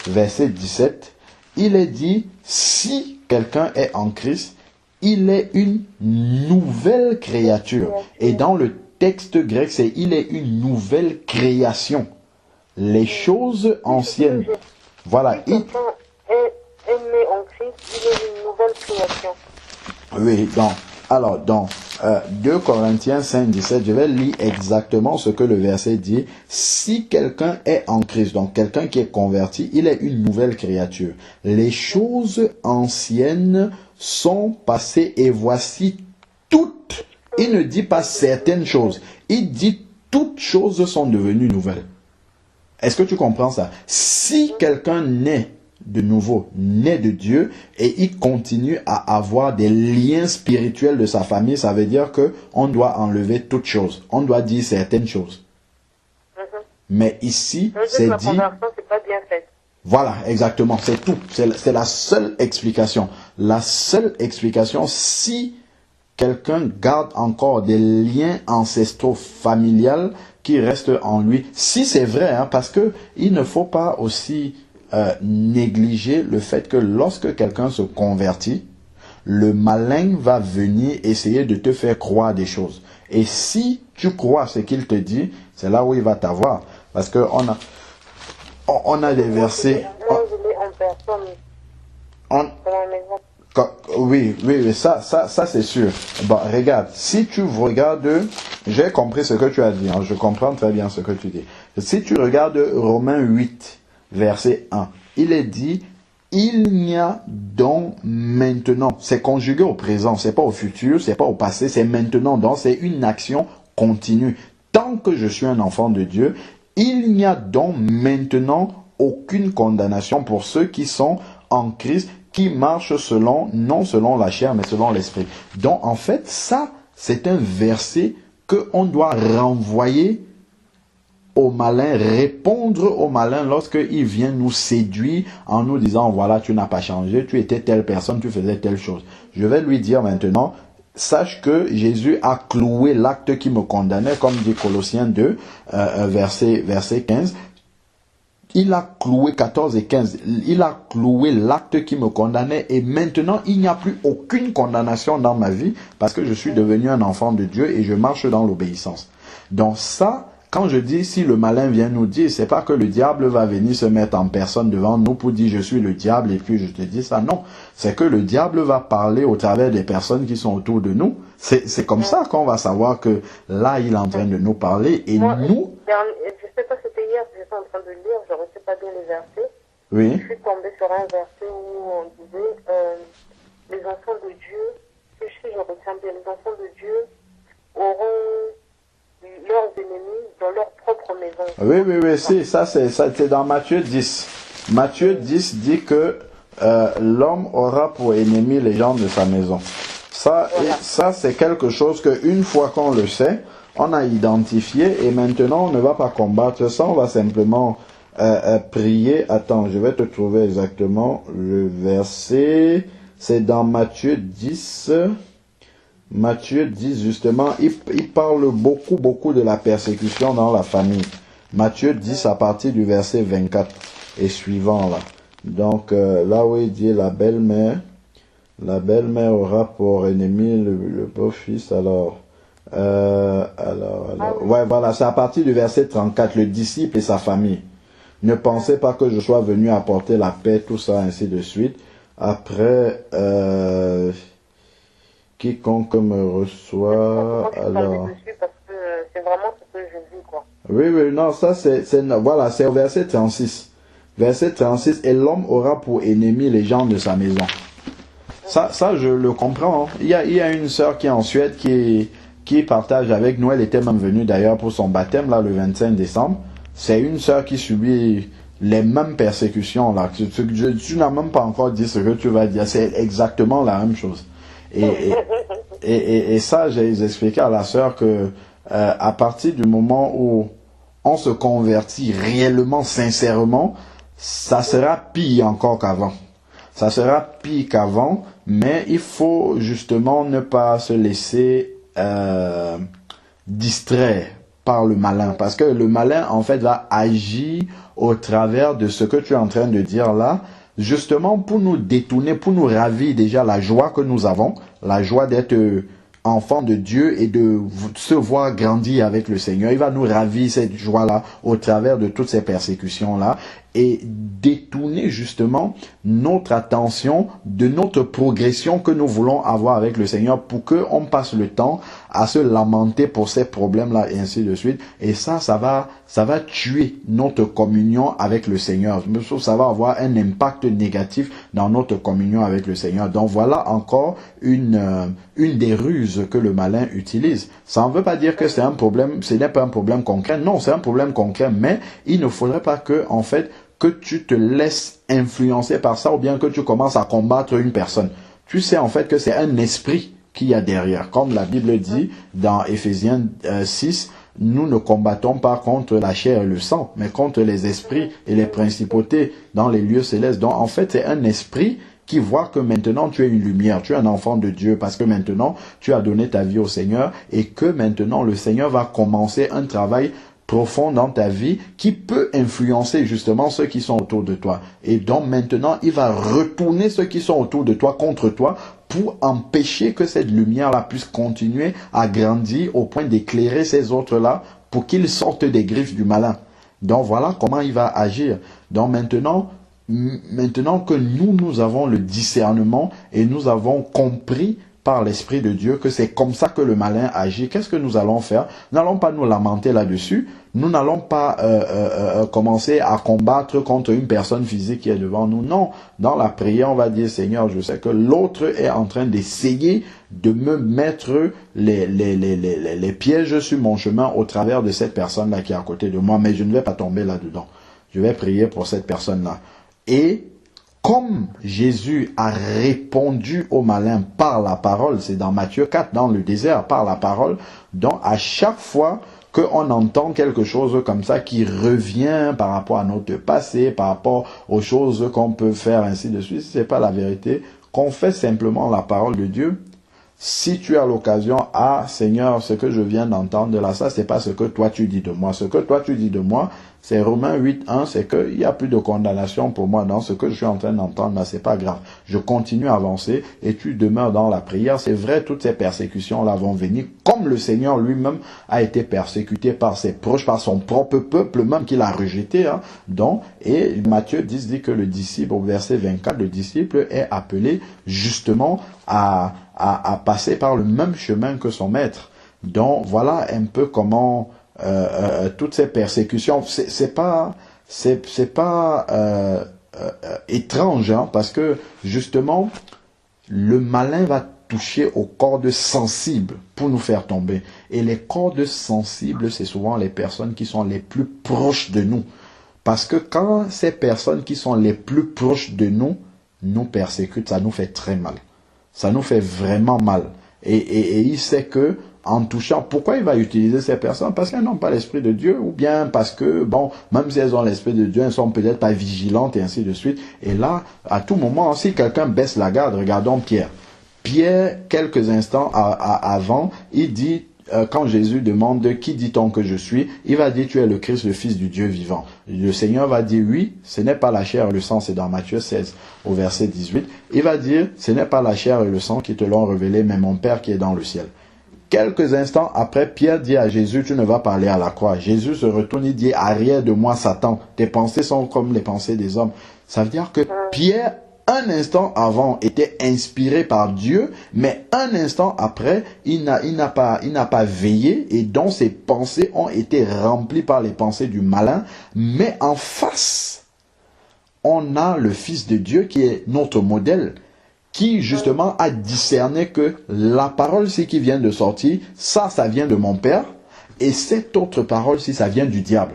Speaker 1: verset 17, il est dit, si quelqu'un est en Christ, il est une nouvelle créature. Et dans le texte grec, c'est il est une nouvelle création. Les choses anciennes. Voilà.
Speaker 2: Si quelqu'un est né en Christ, il est une nouvelle création.
Speaker 1: Oui, donc, Alors, dans 2 Corinthiens 5, 17, je vais lire exactement ce que le verset dit. Si quelqu'un est en Christ, donc quelqu'un qui est converti, il est une nouvelle créature. Les choses anciennes sont passées et voici toutes. Il ne dit pas certaines choses. Il dit toutes choses sont devenues nouvelles. Est-ce que tu comprends ça? Si quelqu'un naît de nouveau, naît de Dieu, et il continue à avoir des liens spirituels de sa famille, ça veut dire que on doit enlever toutes choses. On doit dire certaines choses. Mais ici, c'est dit...
Speaker 2: c'est pas bien fait.
Speaker 1: Voilà, exactement, c'est tout. C'est la seule explication. La seule explication, si quelqu'un garde encore des liens ancestraux familiales qui restent en lui, si c'est vrai, hein, parce que il ne faut pas aussi négliger le fait que lorsque quelqu'un se convertit, le malin va venir essayer de te faire croire des choses. Et si tu crois ce qu'il te dit, c'est là où il va t'avoir. Parce que on a des versets... Oui, ça c'est sûr. Bon, regarde, si tu regardes, j'ai compris ce que tu as dit, hein, je comprends très bien ce que tu dis. Si tu regardes Romains 8, verset 1, il est dit, il n'y a donc maintenant, c'est conjugué au présent, c'est pas au futur, c'est pas au passé, c'est maintenant, donc c'est une action continue. Tant que je suis un enfant de Dieu, il n'y a donc maintenant aucune condamnation pour ceux qui sont en Christ, qui marchent non selon la chair, mais selon l'esprit. Donc, en fait, ça, c'est un verset qu'on doit renvoyer au malin, répondre au malin lorsqu'il vient nous séduire en nous disant, voilà, tu n'as pas changé, tu étais telle personne, tu faisais telle chose. Je vais lui dire maintenant, sache que Jésus a cloué l'acte qui me condamnait, comme dit Colossiens 2, verset 15. Il a cloué 14 et 15. Il a cloué l'acte qui me condamnait et maintenant il n'y a plus aucune condamnation dans ma vie parce que je suis devenu un enfant de Dieu et je marche dans l'obéissance. Donc ça, quand je dis si le malin vient nous dire, c'est pas que le diable va venir se mettre en personne devant nous pour dire je suis le diable et puis je te dis ça. Non, c'est que le diable va parler au travers des personnes qui sont autour de nous. C'est comme ça qu'on va savoir que là il est en train de nous parler et nous...
Speaker 2: Je sais pas, c'était hier, j'étais en train de lire, je ne sais pas bien les versets.
Speaker 1: Oui.
Speaker 2: Je suis tombée sur un verset où on disait les enfants de Dieu, si je retiens bien, les enfants de Dieu auront leurs ennemis dans leur propre maison.
Speaker 1: Oui, si, ça c'est dans Matthieu 10. Matthieu 10 dit que l'homme aura pour ennemi les gens de sa maison. Ça, voilà. Ça c'est quelque chose qu'une fois qu'on le sait, on a identifié et maintenant on ne va pas combattre ça, on va simplement prier. Attends, je vais te trouver exactement le verset. C'est dans Matthieu 10. Matthieu 10, justement, il parle beaucoup de la persécution dans la famille. Matthieu 10 à partir du verset 24 et suivant là. Donc là où il dit la belle-mère aura pour ennemi le beau-fils, alors... Ouais, voilà, c'est à partir du verset 34, le disciple et sa famille. Ne pensez pas que je sois venu apporter la paix, tout ça, ainsi de suite. Après, quiconque me reçoit, alors...
Speaker 2: Parce que c'est vraiment ce que je vis, quoi.
Speaker 1: Oui, non, ça voilà, c'est au verset 36. Verset 36, et l'homme aura pour ennemi les gens de sa maison. Ça je le comprends. Hein. Il y a une sœur qui est en Suède qui partage avec nous. Elle était même venue d'ailleurs pour son baptême, là, le 25 décembre. C'est une sœur qui subit les mêmes persécutions, là. Tu n'as même pas encore dit ce que tu vas dire. C'est exactement la même chose. Et ça, j'ai expliqué à la sœur que à partir du moment où on se convertit réellement, sincèrement, ça sera pire encore qu'avant. Ça sera pire qu'avant, mais il faut justement ne pas se laisser distraire par le malin. Parce que le malin, en fait, va agir au travers de ce que tu es en train de dire là, justement pour nous détourner, pour nous ravir déjà la joie que nous avons, la joie d'être enfant de Dieu et de se voir grandir avec le Seigneur. Il va nous ravir cette joie-là au travers de toutes ces persécutions-là. et détourner justement notre attention de notre progression que nous voulons avoir avec le Seigneur pour qu'on passe le temps à se lamenter pour ces problèmes-là et ainsi de suite. Et ça va tuer notre communion avec le Seigneur. Ça va avoir un impact négatif dans notre communion avec le Seigneur. Donc voilà encore une des ruses que le malin utilise. Ça ne veut pas dire que c'est un problème, ce n'est pas un problème concret. Non, c'est un problème concret, mais il ne faudrait pas que, en fait, que tu te laisses influencer par ça ou bien que tu commences à combattre une personne. Tu sais en fait que c'est un esprit qu'il y a derrière. Comme la Bible dit dans Éphésiens 6, nous ne combattons pas contre la chair et le sang, mais contre les esprits et les principautés dans les lieux célestes. Donc en fait, c'est un esprit qui voit que maintenant tu es une lumière, tu es un enfant de Dieu parce que maintenant tu as donné ta vie au Seigneur et que maintenant le Seigneur va commencer un travail profond dans ta vie qui peut influencer justement ceux qui sont autour de toi. Et donc maintenant, il va retourner ceux qui sont autour de toi contre toi pour empêcher que cette lumière-là puisse continuer à grandir au point d'éclairer ces autres-là pour qu'ils sortent des griffes du malin. Donc voilà comment il va agir. Donc maintenant que nous avons le discernement et nous avons compris par l'Esprit de Dieu que c'est comme ça que le malin agit, qu'est-ce que nous allons faire? Nous n'allons pas nous lamenter là-dessus. Nous n'allons pas commencer à combattre contre une personne physique qui est devant nous. Non, dans la prière, on va dire, Seigneur, je sais que l'autre est en train d'essayer de me mettre les pièges sur mon chemin au travers de cette personne-là qui est à côté de moi, mais je ne vais pas tomber là-dedans. Je vais prier pour cette personne-là. Et comme Jésus a répondu au malin par la parole, c'est dans Matthieu 4, dans le désert, par la parole, donc à chaque fois qu'on entend quelque chose comme ça qui revient par rapport à notre passé, par rapport aux choses qu'on peut faire, ainsi de suite, si ce n'est pas la vérité, qu'on fait simplement la parole de Dieu. Si tu as l'occasion, Seigneur, ce que je viens d'entendre de là, ça, c'est pas ce que toi tu dis de moi. Ce que toi tu dis de moi, c'est Romains 8, 1, c'est qu'il n'y a plus de condamnation pour moi dans ce que je suis en train d'entendre, mais c'est pas grave. Je continue à avancer et tu demeures dans la prière. C'est vrai, toutes ces persécutions-là vont venir, comme le Seigneur lui-même a été persécuté par ses proches, par son propre peuple même qu'il a rejeté. Donc, et Matthieu 10 dit que le disciple, au verset 24, le disciple est appelé justement à passer par le même chemin que son maître. Donc voilà un peu comment toutes ces persécutions, c'est pas étrange, hein, parce que justement le malin va toucher aux cordes sensibles pour nous faire tomber. Et les cordes sensibles, c'est souvent les personnes qui sont les plus proches de nous. Parce que quand ces personnes qui sont les plus proches de nous nous persécutent, ça nous fait très mal. Ça nous fait vraiment mal. Et il sait que, en touchant, pourquoi il va utiliser ces personnes? Parce qu'elles n'ont pas l'Esprit de Dieu, ou bien parce que, bon, même si elles ont l'Esprit de Dieu, elles sont peut-être pas vigilantes et ainsi de suite. Et là, à tout moment, si quelqu'un baisse la garde, regardons Pierre. Pierre, quelques instants avant, il dit, quand Jésus demande « Qui dit-on que je suis ?» il va dire « Tu es le Christ, le Fils du Dieu vivant. » Le Seigneur va dire « Oui, ce n'est pas la chair et le sang. » C'est dans Matthieu 16, au verset 18. Il va dire « Ce n'est pas la chair et le sang qui te l'ont révélé, mais mon Père qui est dans le ciel. » Quelques instants après, Pierre dit à Jésus « Tu ne vas pas aller à la croix. » Jésus se retourne et dit « Arrière de moi, Satan. Tes pensées sont comme les pensées des hommes. » Ça veut dire que Pierre, un instant avant, était inspiré par Dieu, mais un instant après, il n'a pas veillé, et donc ses pensées ont été remplies par les pensées du malin. Mais en face, on a le Fils de Dieu qui est notre modèle, qui justement a discerné que la parole ci qui vient de sortir, ça vient de mon Père, et cette autre parole ci, ça vient du diable.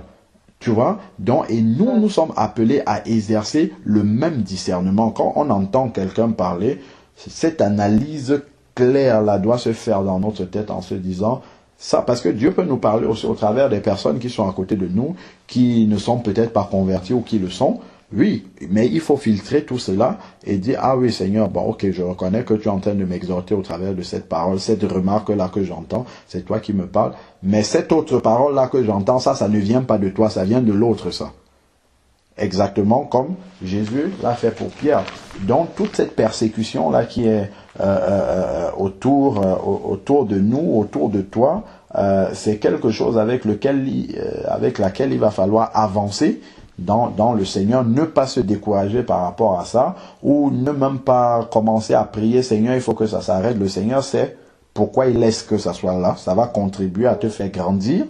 Speaker 1: Tu vois? Donc, et nous sommes appelés à exercer le même discernement. Quand on entend quelqu'un parler, cette analyse claire là doit se faire dans notre tête en se disant ça, parce que Dieu peut nous parler aussi au travers des personnes qui sont à côté de nous, qui ne sont peut-être pas converties ou qui le sont. Oui, mais il faut filtrer tout cela et dire, ah oui Seigneur, bon ok, je reconnais que tu es en train de m'exhorter au travers de cette parole, cette remarque-là que j'entends, c'est toi qui me parles, mais cette autre parole-là que j'entends, ça ne vient pas de toi, ça vient de l'autre, ça. Exactement comme Jésus l'a fait pour Pierre. Donc toute cette persécution-là qui est autour de nous, autour de toi, c'est quelque chose avec laquelle il va falloir avancer, dans le Seigneur, ne pas se décourager par rapport à ça, ou ne même pas commencer à prier, Seigneur, il faut que ça s'arrête. Le Seigneur sait pourquoi il laisse que ça soit là. Ça va contribuer à te faire grandir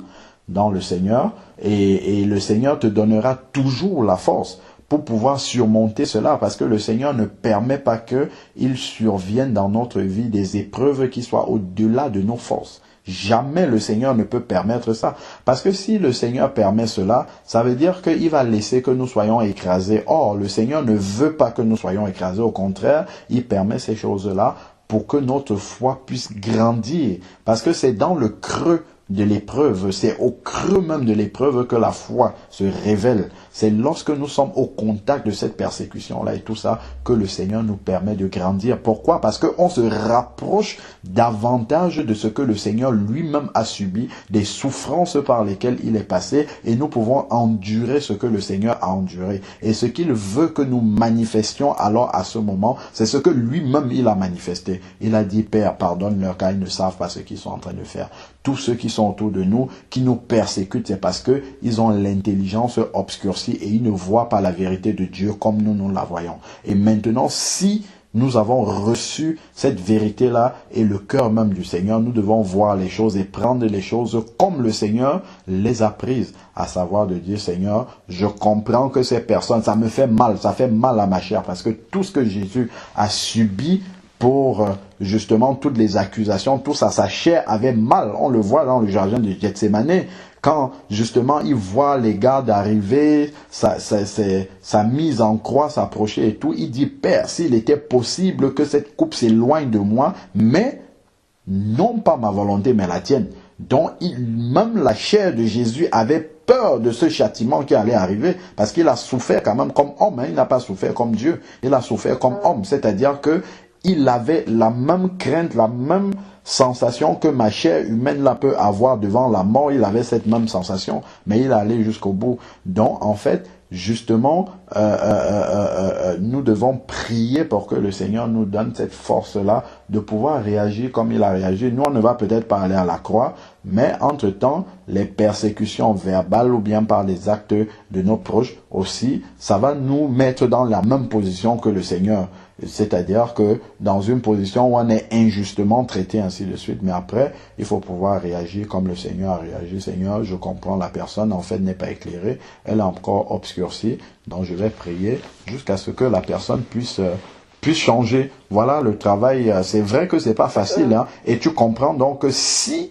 Speaker 1: dans le Seigneur, et le Seigneur te donnera toujours la force pour pouvoir surmonter cela, parce que le Seigneur ne permet pas qu'il survienne dans notre vie des épreuves qui soient au-delà de nos forces. Jamais le Seigneur ne peut permettre ça. Parce que si le Seigneur permet cela, ça veut dire qu'il va laisser que nous soyons écrasés. Or, le Seigneur ne veut pas que nous soyons écrasés. Au contraire, il permet ces choses-là pour que notre foi puisse grandir. Parce que c'est dans le creux de l'épreuve, c'est au creux même de l'épreuve que la foi se révèle. C'est lorsque nous sommes au contact de cette persécution-là et tout ça que le Seigneur nous permet de grandir. Pourquoi? Parce qu'on se rapproche davantage de ce que le Seigneur lui-même a subi, des souffrances par lesquelles il est passé, et nous pouvons endurer ce que le Seigneur a enduré. Et ce qu'il veut que nous manifestions alors à ce moment, c'est ce que lui-même il a manifesté. Il a dit, Père, pardonne-leur car ils ne savent pas ce qu'ils sont en train de faire. Tous ceux qui sont autour de nous, qui nous persécutent, c'est parce que ils ont l'intelligence obscurcie et ils ne voient pas la vérité de Dieu comme nous la voyons. Et maintenant, si nous avons reçu cette vérité-là et le cœur même du Seigneur, nous devons voir les choses et prendre les choses comme le Seigneur les a prises. À savoir de dire, Seigneur, je comprends que ces personnes, ça me fait mal, ça fait mal à ma chair, parce que tout ce que Jésus a subi pour justement toutes les accusations, tout ça, sa chair avait mal. On le voit dans le jardin de Gethsémane, quand justement il voit les gardes arriver, sa mise en croix s'approcher et tout, il dit, Père, s'il était possible que cette coupe s'éloigne de moi, mais non pas ma volonté, mais la tienne. Donc même la chair de Jésus avait peur de ce châtiment qui allait arriver, parce qu'il a souffert quand même comme homme, hein. Il n'a pas souffert comme Dieu, il a souffert comme homme, c'est-à-dire que il avait la même crainte, la même sensation que ma chair humaine là peut avoir devant la mort. Il avait cette même sensation, mais il allait jusqu'au bout. Donc, en fait, justement, nous devons prier pour que le Seigneur nous donne cette force-là de pouvoir réagir comme il a réagi. Nous, on ne va peut-être pas aller à la croix, mais entre-temps, les persécutions verbales ou bien par les actes de nos proches aussi, ça va nous mettre dans la même position que le Seigneur. C'est-à-dire que dans une position où on est injustement traité, ainsi de suite. Mais après, il faut pouvoir réagir comme le Seigneur a réagi. Seigneur, je comprends, la personne en fait n'est pas éclairée, elle est encore obscurcie. Donc je vais prier jusqu'à ce que la personne puisse changer. Voilà le travail. C'est vrai que c'est pas facile, hein. Et tu comprends donc que si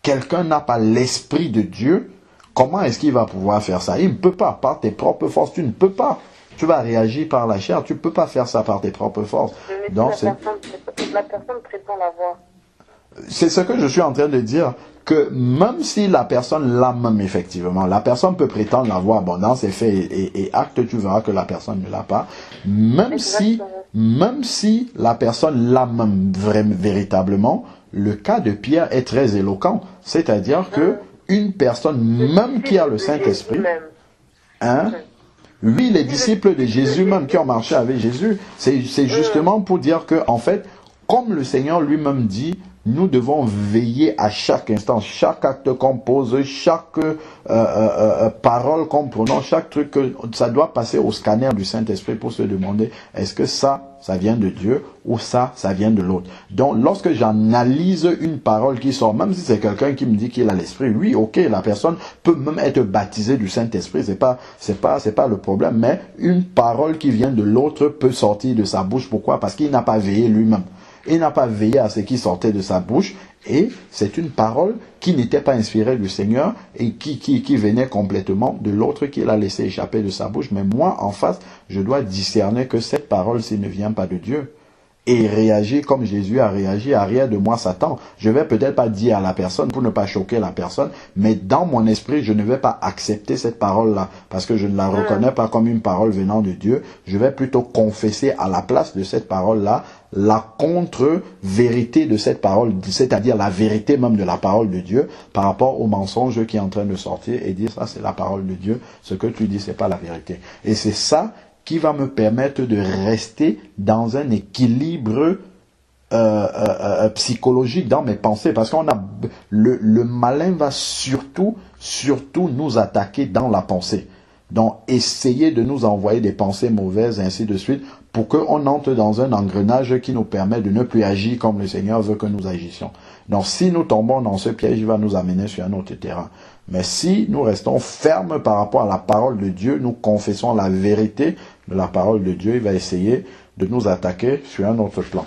Speaker 1: quelqu'un n'a pas l'esprit de Dieu, comment est-ce qu'il va pouvoir faire ça? Il ne peut pas, par tes propres forces, tu ne peux pas. Tu vas réagir par la chair, tu ne peux pas faire ça par tes propres forces. Donc,
Speaker 2: la personne prétend l'avoir.
Speaker 1: C'est ce que je suis en train de dire, que même si la personne l'a même effectivement, la personne peut prétendre l'avoir, bon, dans ses faits et actes, tu verras que la personne ne l'a pas, même si la personne l'a même véritablement, le cas de Pierre est très éloquent. C'est-à-dire que une personne, même qui a le Saint-Esprit, hein, oui, les disciples de Jésus même qui ont marché avec Jésus, c'est justement pour dire que, en fait, comme le Seigneur lui-même dit, nous devons veiller à chaque instant, chaque acte qu'on pose, chaque parole qu'on prononce, chaque truc, ça doit passer au scanner du Saint-Esprit pour se demander, est-ce que ça vient de Dieu ou ça vient de l'autre. Donc, lorsque j'analyse une parole qui sort, même si c'est quelqu'un qui me dit qu'il a l'Esprit, oui, ok, la personne peut même être baptisée du Saint-Esprit, c'est pas le problème, mais une parole qui vient de l'autre peut sortir de sa bouche. Pourquoi? Parce qu'il n'a pas veillé lui-même. Il n'a pas veillé à ce qui sortait de sa bouche, et c'est une parole qui n'était pas inspirée du Seigneur et qui venait complètement de l'autre qu'il a laissé échapper de sa bouche. Mais moi, en face, je dois discerner que cette parole-ci ne vient pas de Dieu. Et réagir comme Jésus a réagi, arrière de moi Satan. Je vais peut-être pas dire à la personne pour ne pas choquer la personne, mais dans mon esprit, je ne vais pas accepter cette parole-là, parce que je ne la reconnais pas comme une parole venant de Dieu. Je vais plutôt confesser à la place de cette parole-là la contre-vérité de cette parole, c'est-à-dire la vérité même de la parole de Dieu par rapport au mensonge qui est en train de sortir, et dire ça c'est la parole de Dieu, ce que tu dis c'est pas la vérité. Et c'est ça qui va me permettre de rester dans un équilibre psychologique dans mes pensées, parce qu'on a le malin va surtout nous attaquer dans la pensée. Donc, essayer de nous envoyer des pensées mauvaises, ainsi de suite, pour qu'on entre dans un engrenage qui nous permet de ne plus agir comme le Seigneur veut que nous agissions. Donc, si nous tombons dans ce piège, il va nous amener sur un autre terrain. Mais si nous restons fermes par rapport à la parole de Dieu, nous confessons la vérité de la parole de Dieu, il va essayer de nous attaquer sur un autre plan.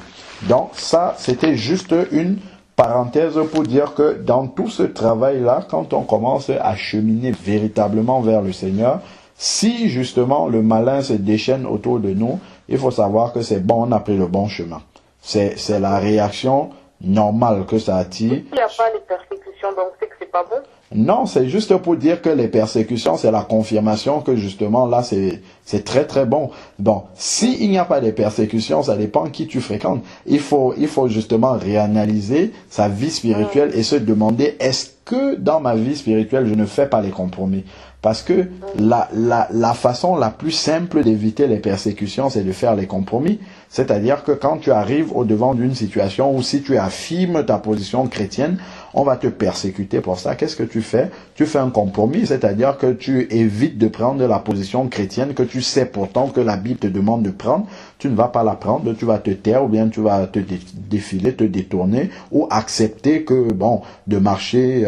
Speaker 1: Donc, ça, c'était juste une parenthèse pour dire que dans tout ce travail-là, quand on commence à cheminer véritablement vers le Seigneur, si justement le malin se déchaîne autour de nous, il faut savoir que c'est bon, on a pris le bon chemin. C'est la réaction normale que ça attire.
Speaker 2: Il n'y a pas les persécutions, donc c'est que c'est pas bon?
Speaker 1: Non, c'est juste pour dire que les persécutions, c'est la confirmation que justement là, c'est très très bon. Bon, s'il n'y a pas de persécutions, ça dépend qui tu fréquentes. Il faut justement réanalyser sa vie spirituelle et se demander, est-ce que dans ma vie spirituelle, je ne fais pas les compromis? Parce que la façon la plus simple d'éviter les persécutions, c'est de faire les compromis. C'est-à-dire que quand tu arrives au devant d'une situation où si tu affirmes ta position chrétienne, on va te persécuter pour ça. Qu'est-ce que tu fais? Tu fais un compromis, c'est-à-dire que tu évites de prendre la position chrétienne que tu sais pourtant que la Bible te demande de prendre. Tu ne vas pas la prendre, tu vas te taire ou bien tu vas te défiler, te détourner ou accepter que, bon, de marcher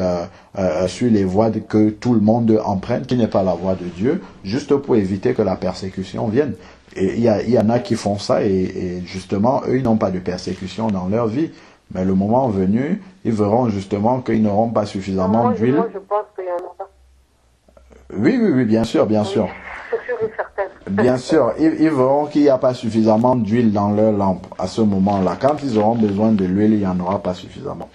Speaker 1: sur les voies que tout le monde emprunte, qui n'est pas la voie de Dieu, juste pour éviter que la persécution vienne. Et il y en a qui font ça et justement, eux, ils n'ont pas de persécution dans leur vie. Mais le moment venu, ils verront justement qu'ils n'auront pas suffisamment d'huile.
Speaker 2: Moi, je pense qu'il y en a pas.
Speaker 1: Oui, bien sûr, bien sûr.
Speaker 2: C'est sûr et certain.
Speaker 1: Bien sûr, ils verront qu'il n'y a pas suffisamment d'huile dans leur lampe à ce moment-là. Quand ils auront besoin de l'huile, il n'y en aura pas suffisamment.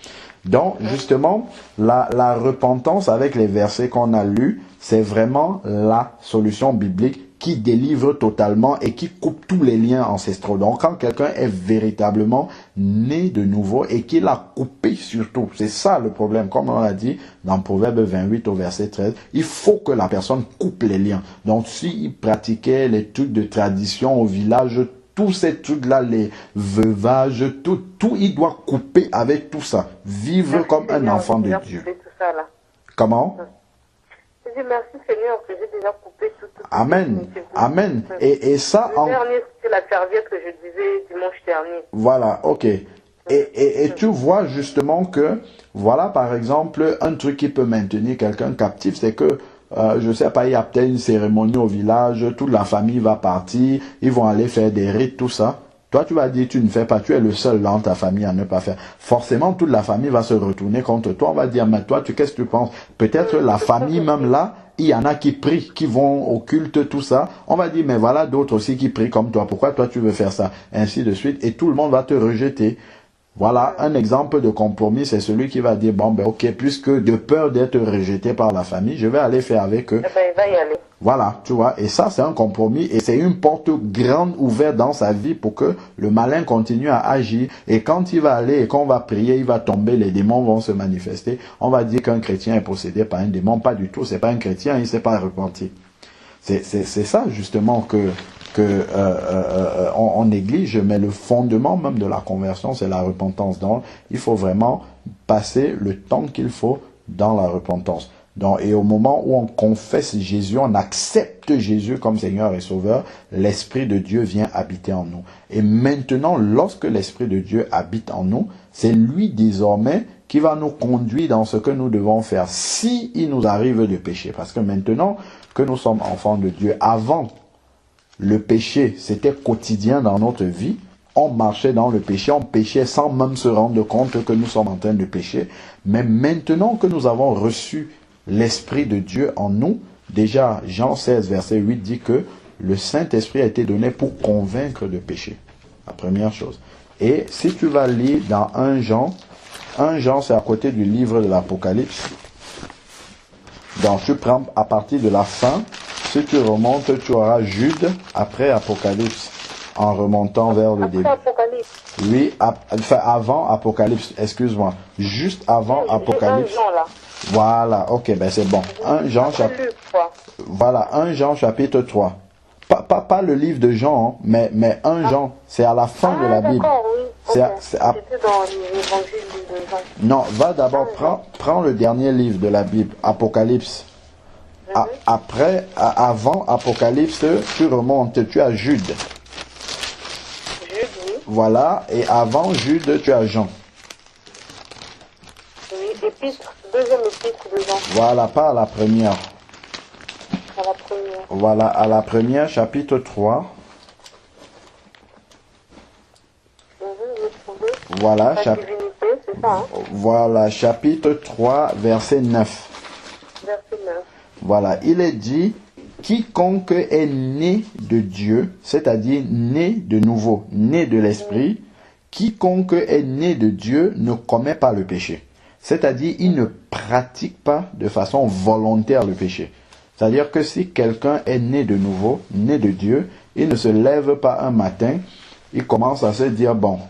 Speaker 1: Donc, justement, la repentance avec les versets qu'on a lus, c'est vraiment la solution biblique qui délivre totalement et qui coupe tous les liens ancestraux. Donc, quand quelqu'un est véritablement né de nouveau et qu'il a coupé surtout, c'est ça le problème. Comme on l'a dit dans Proverbe 28 au verset 13, il faut que la personne coupe les liens. Donc, s'il pratiquait les trucs de tradition au village, tous ces trucs-là, les veuvages, tout, il doit couper avec tout ça. Vivre merci comme un enfant de Dieu.
Speaker 2: Tout ça, là.
Speaker 1: Comment?
Speaker 2: Je dis merci Seigneur que j'ai déjà coupé tout.
Speaker 1: Amen. Amen. Et ça...
Speaker 2: Le dernier, c'est la serviette que je disais dimanche dernier.
Speaker 1: Voilà, ok. Et tu vois justement que, voilà par exemple, un truc qui peut maintenir quelqu'un captif, c'est que, je sais pas, il y a peut-être une cérémonie au village, toute la famille va partir, ils vont aller faire des rites, tout ça. Toi, tu vas dire, tu ne fais pas, tu es le seul dans ta famille à ne pas faire. Forcément, toute la famille va se retourner contre toi. On va dire, mais toi, qu'est-ce que tu penses? Peut-être la famille même là, il y en a qui prient, qui vont au culte, tout ça. On va dire, mais voilà d'autres aussi qui prient comme toi. Pourquoi toi, tu veux faire ça? Ainsi de suite. Et tout le monde va te rejeter. Voilà, un exemple de compromis, c'est celui qui va dire, bon, ben ok, puisque de peur d'être rejeté par la famille, je vais aller faire avec eux.
Speaker 2: Eh ben, il va y aller.
Speaker 1: Voilà, tu vois, et ça c'est un compromis et c'est une porte grande ouverte dans sa vie pour que le malin continue à agir. Et quand il va aller et qu'on va prier, il va tomber, les démons vont se manifester. On va dire qu'un chrétien est possédé par un démon. Pas du tout, c'est pas un chrétien, il ne s'est pas repenti. C'est ça justement on néglige, mais le fondement même de la conversion, c'est la repentance. Donc, il faut vraiment passer le temps qu'il faut dans la repentance. Donc, et au moment où on confesse Jésus, on accepte Jésus comme Seigneur et Sauveur, l'Esprit de Dieu vient habiter en nous. Et maintenant, lorsque l'Esprit de Dieu habite en nous, c'est lui désormais qui va nous conduire dans ce que nous devons faire si il nous arrive de pécher. Parce que maintenant que nous sommes enfants de Dieu, avant le péché, c'était quotidien dans notre vie. On marchait dans le péché, on péchait sans même se rendre compte que nous sommes en train de pécher. Mais maintenant que nous avons reçu l'Esprit de Dieu en nous, déjà Jean 16 verset 8 dit que le Saint-Esprit a été donné pour convaincre de péché. La première chose. Et si tu vas lire dans 1 Jean c'est à côté du livre de l'Apocalypse. Donc tu prends à partir de la fin, si tu remontes, tu auras Jude après Apocalypse, en remontant vers le début.
Speaker 2: Apocalypse.
Speaker 1: Oui, avant Apocalypse, excuse-moi. Juste avant Apocalypse. Voilà, ok, ben c'est bon. 1 Jean chapitre. Voilà, 1 Jean chapitre 3. Pas le livre de Jean, hein, mais 1 Jean, c'est à la fin de la Bible.
Speaker 2: Oui.
Speaker 1: Okay.
Speaker 2: C'était dans l'évangile de Jean.
Speaker 1: Non, va d'abord, prends le dernier livre de la Bible, Apocalypse. Après, avant Apocalypse, tu remontes, tu as Jude.
Speaker 2: Jude, oui.
Speaker 1: Voilà, et avant Jude, tu as Jean.
Speaker 2: Oui, épître, deuxième épître de Jean.
Speaker 1: Voilà, pas à la première.
Speaker 2: À la première.
Speaker 1: Voilà, à la première, chapitre 3. Voilà, voilà, chapitre 3, verset 9.
Speaker 2: Verset 9.
Speaker 1: Voilà, il est dit, quiconque est né de Dieu, c'est-à-dire né de nouveau, né de l'Esprit, quiconque est né de Dieu ne commet pas le péché. C'est-à-dire, il ne pratique pas de façon volontaire le péché. C'est-à-dire que si quelqu'un est né de nouveau, né de Dieu, il ne se lève pas un matin, il commence à se dire, bon,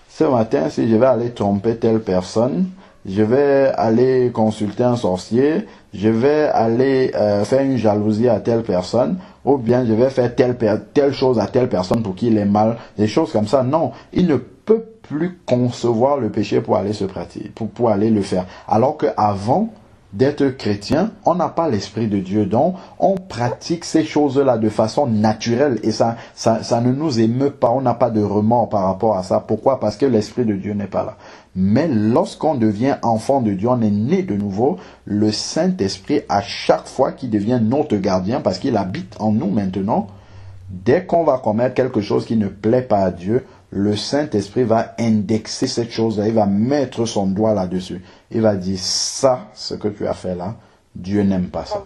Speaker 1: ce matin, si je vais aller tromper telle personne, je vais aller consulter un sorcier, je vais aller faire une jalousie à telle personne, ou bien je vais faire telle chose à telle personne pour qu'il ait mal, des choses comme ça. Non, il ne peut plus concevoir le péché pour aller se pratiquer, pour aller le faire. Alors qu'avant d'être chrétien, on n'a pas l'Esprit de Dieu, donc on pratique ces choses-là de façon naturelle et ça ne nous émeut pas, on n'a pas de remords par rapport à ça. Pourquoi? Parce que l'Esprit de Dieu n'est pas là. Mais lorsqu'on devient enfant de Dieu, on est né de nouveau, le Saint-Esprit, à chaque fois qu'il devient notre gardien, parce qu'il habite en nous maintenant, dès qu'on va commettre quelque chose qui ne plaît pas à Dieu, le Saint-Esprit va indexer cette chose-là, il va mettre son doigt là-dessus. Il va dire, ça, ce que tu as fait là, Dieu n'aime pas ça.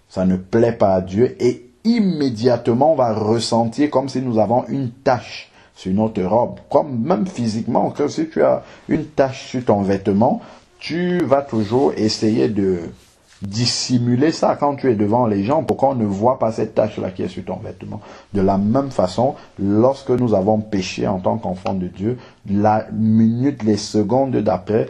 Speaker 1: Ça ne plaît pas à Dieu et immédiatement on va ressentir comme si nous avons une tache sur notre robe. Comme même physiquement, que si tu as une tache sur ton vêtement, tu vas toujours essayer de dissimuler ça quand tu es devant les gens pour qu'on ne voit pas cette tache-là qui est sur ton vêtement. De la même façon, lorsque nous avons péché en tant qu'enfants de Dieu, la minute, les secondes d'après,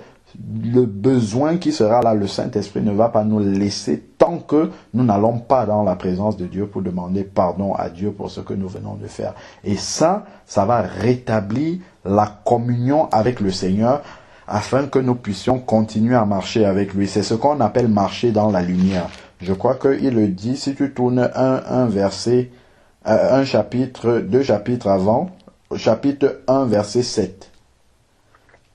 Speaker 1: le besoin qui sera là, le Saint-Esprit ne va pas nous laisser tant que nous n'allons pas dans la présence de Dieu pour demander pardon à Dieu pour ce que nous venons de faire. Et ça va rétablir la communion avec le Seigneur afin que nous puissions continuer à marcher avec lui. C'est ce qu'on appelle marcher dans la lumière. Je crois qu'il le dit, si tu tournes un verset, un chapitre, 2 chapitres avant, au chapitre 1, verset 7.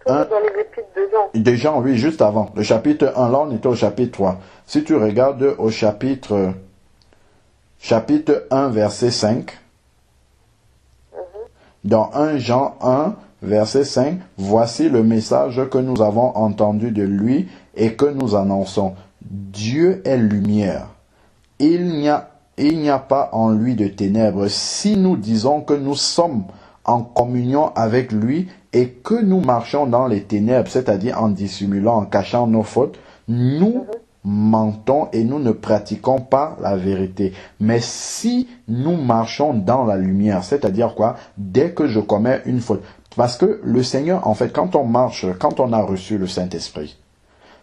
Speaker 2: Dans les épîtres de Jean.
Speaker 1: De Jean, oui, juste avant. Le chapitre 1, là, on était au chapitre 3. Si tu regardes au chapitre 1, verset 5, dans 1 Jean 1, verset 5, voici le message que nous avons entendu de lui et que nous annonçons. Dieu est lumière. Il n'y a pas en lui de ténèbres. Si nous disons que nous sommes en communion avec lui et que nous marchons dans les ténèbres, c'est-à-dire en dissimulant, en cachant nos fautes, nous mentons et nous ne pratiquons pas la vérité. Mais si nous marchons dans la lumière, c'est-à-dire quoi? Dès que je commets une faute. Parce que le Seigneur, en fait, quand on marche, quand on a reçu le Saint-Esprit,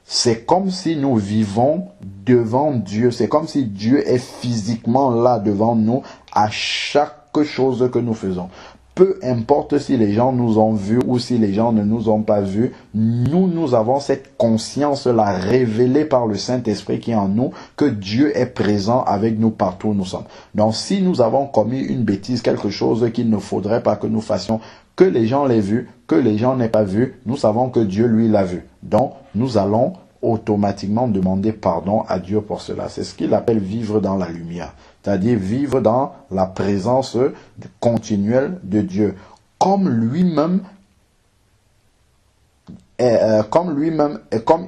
Speaker 1: c'est comme si nous vivons devant Dieu. C'est comme si Dieu est physiquement là devant nous à chaque chose que nous faisons. Peu importe si les gens nous ont vus ou si les gens ne nous ont pas vus, nous avons cette conscience-là révélée par le Saint-Esprit qui est en nous, que Dieu est présent avec nous partout où nous sommes. Donc si nous avons commis une bêtise, quelque chose qu'il ne faudrait pas que nous fassions, que les gens l'aient vu, que les gens n'aient pas vu, nous savons que Dieu, lui, l'a vu. Donc nous allons automatiquement demander pardon à Dieu pour cela. C'est ce qu'il appelle vivre dans la lumière. C'est-à-dire vivre dans la présence continuelle de Dieu. Comme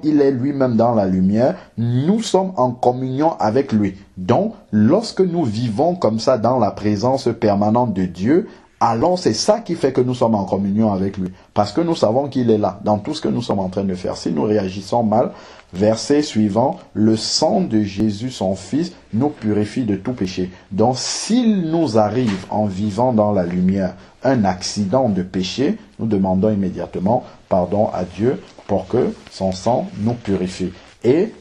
Speaker 1: il est lui-même dans la lumière, nous sommes en communion avec lui. Donc, lorsque nous vivons comme ça dans la présence permanente de Dieu, alors c'est ça qui fait que nous sommes en communion avec lui. Parce que nous savons qu'il est là, dans tout ce que nous sommes en train de faire. Si nous réagissons mal, verset suivant, le sang de Jésus, son Fils, nous purifie de tout péché. Donc s'il nous arrive en vivant dans la lumière un accident de péché, nous demandons immédiatement pardon à Dieu pour que son sang nous purifie. Et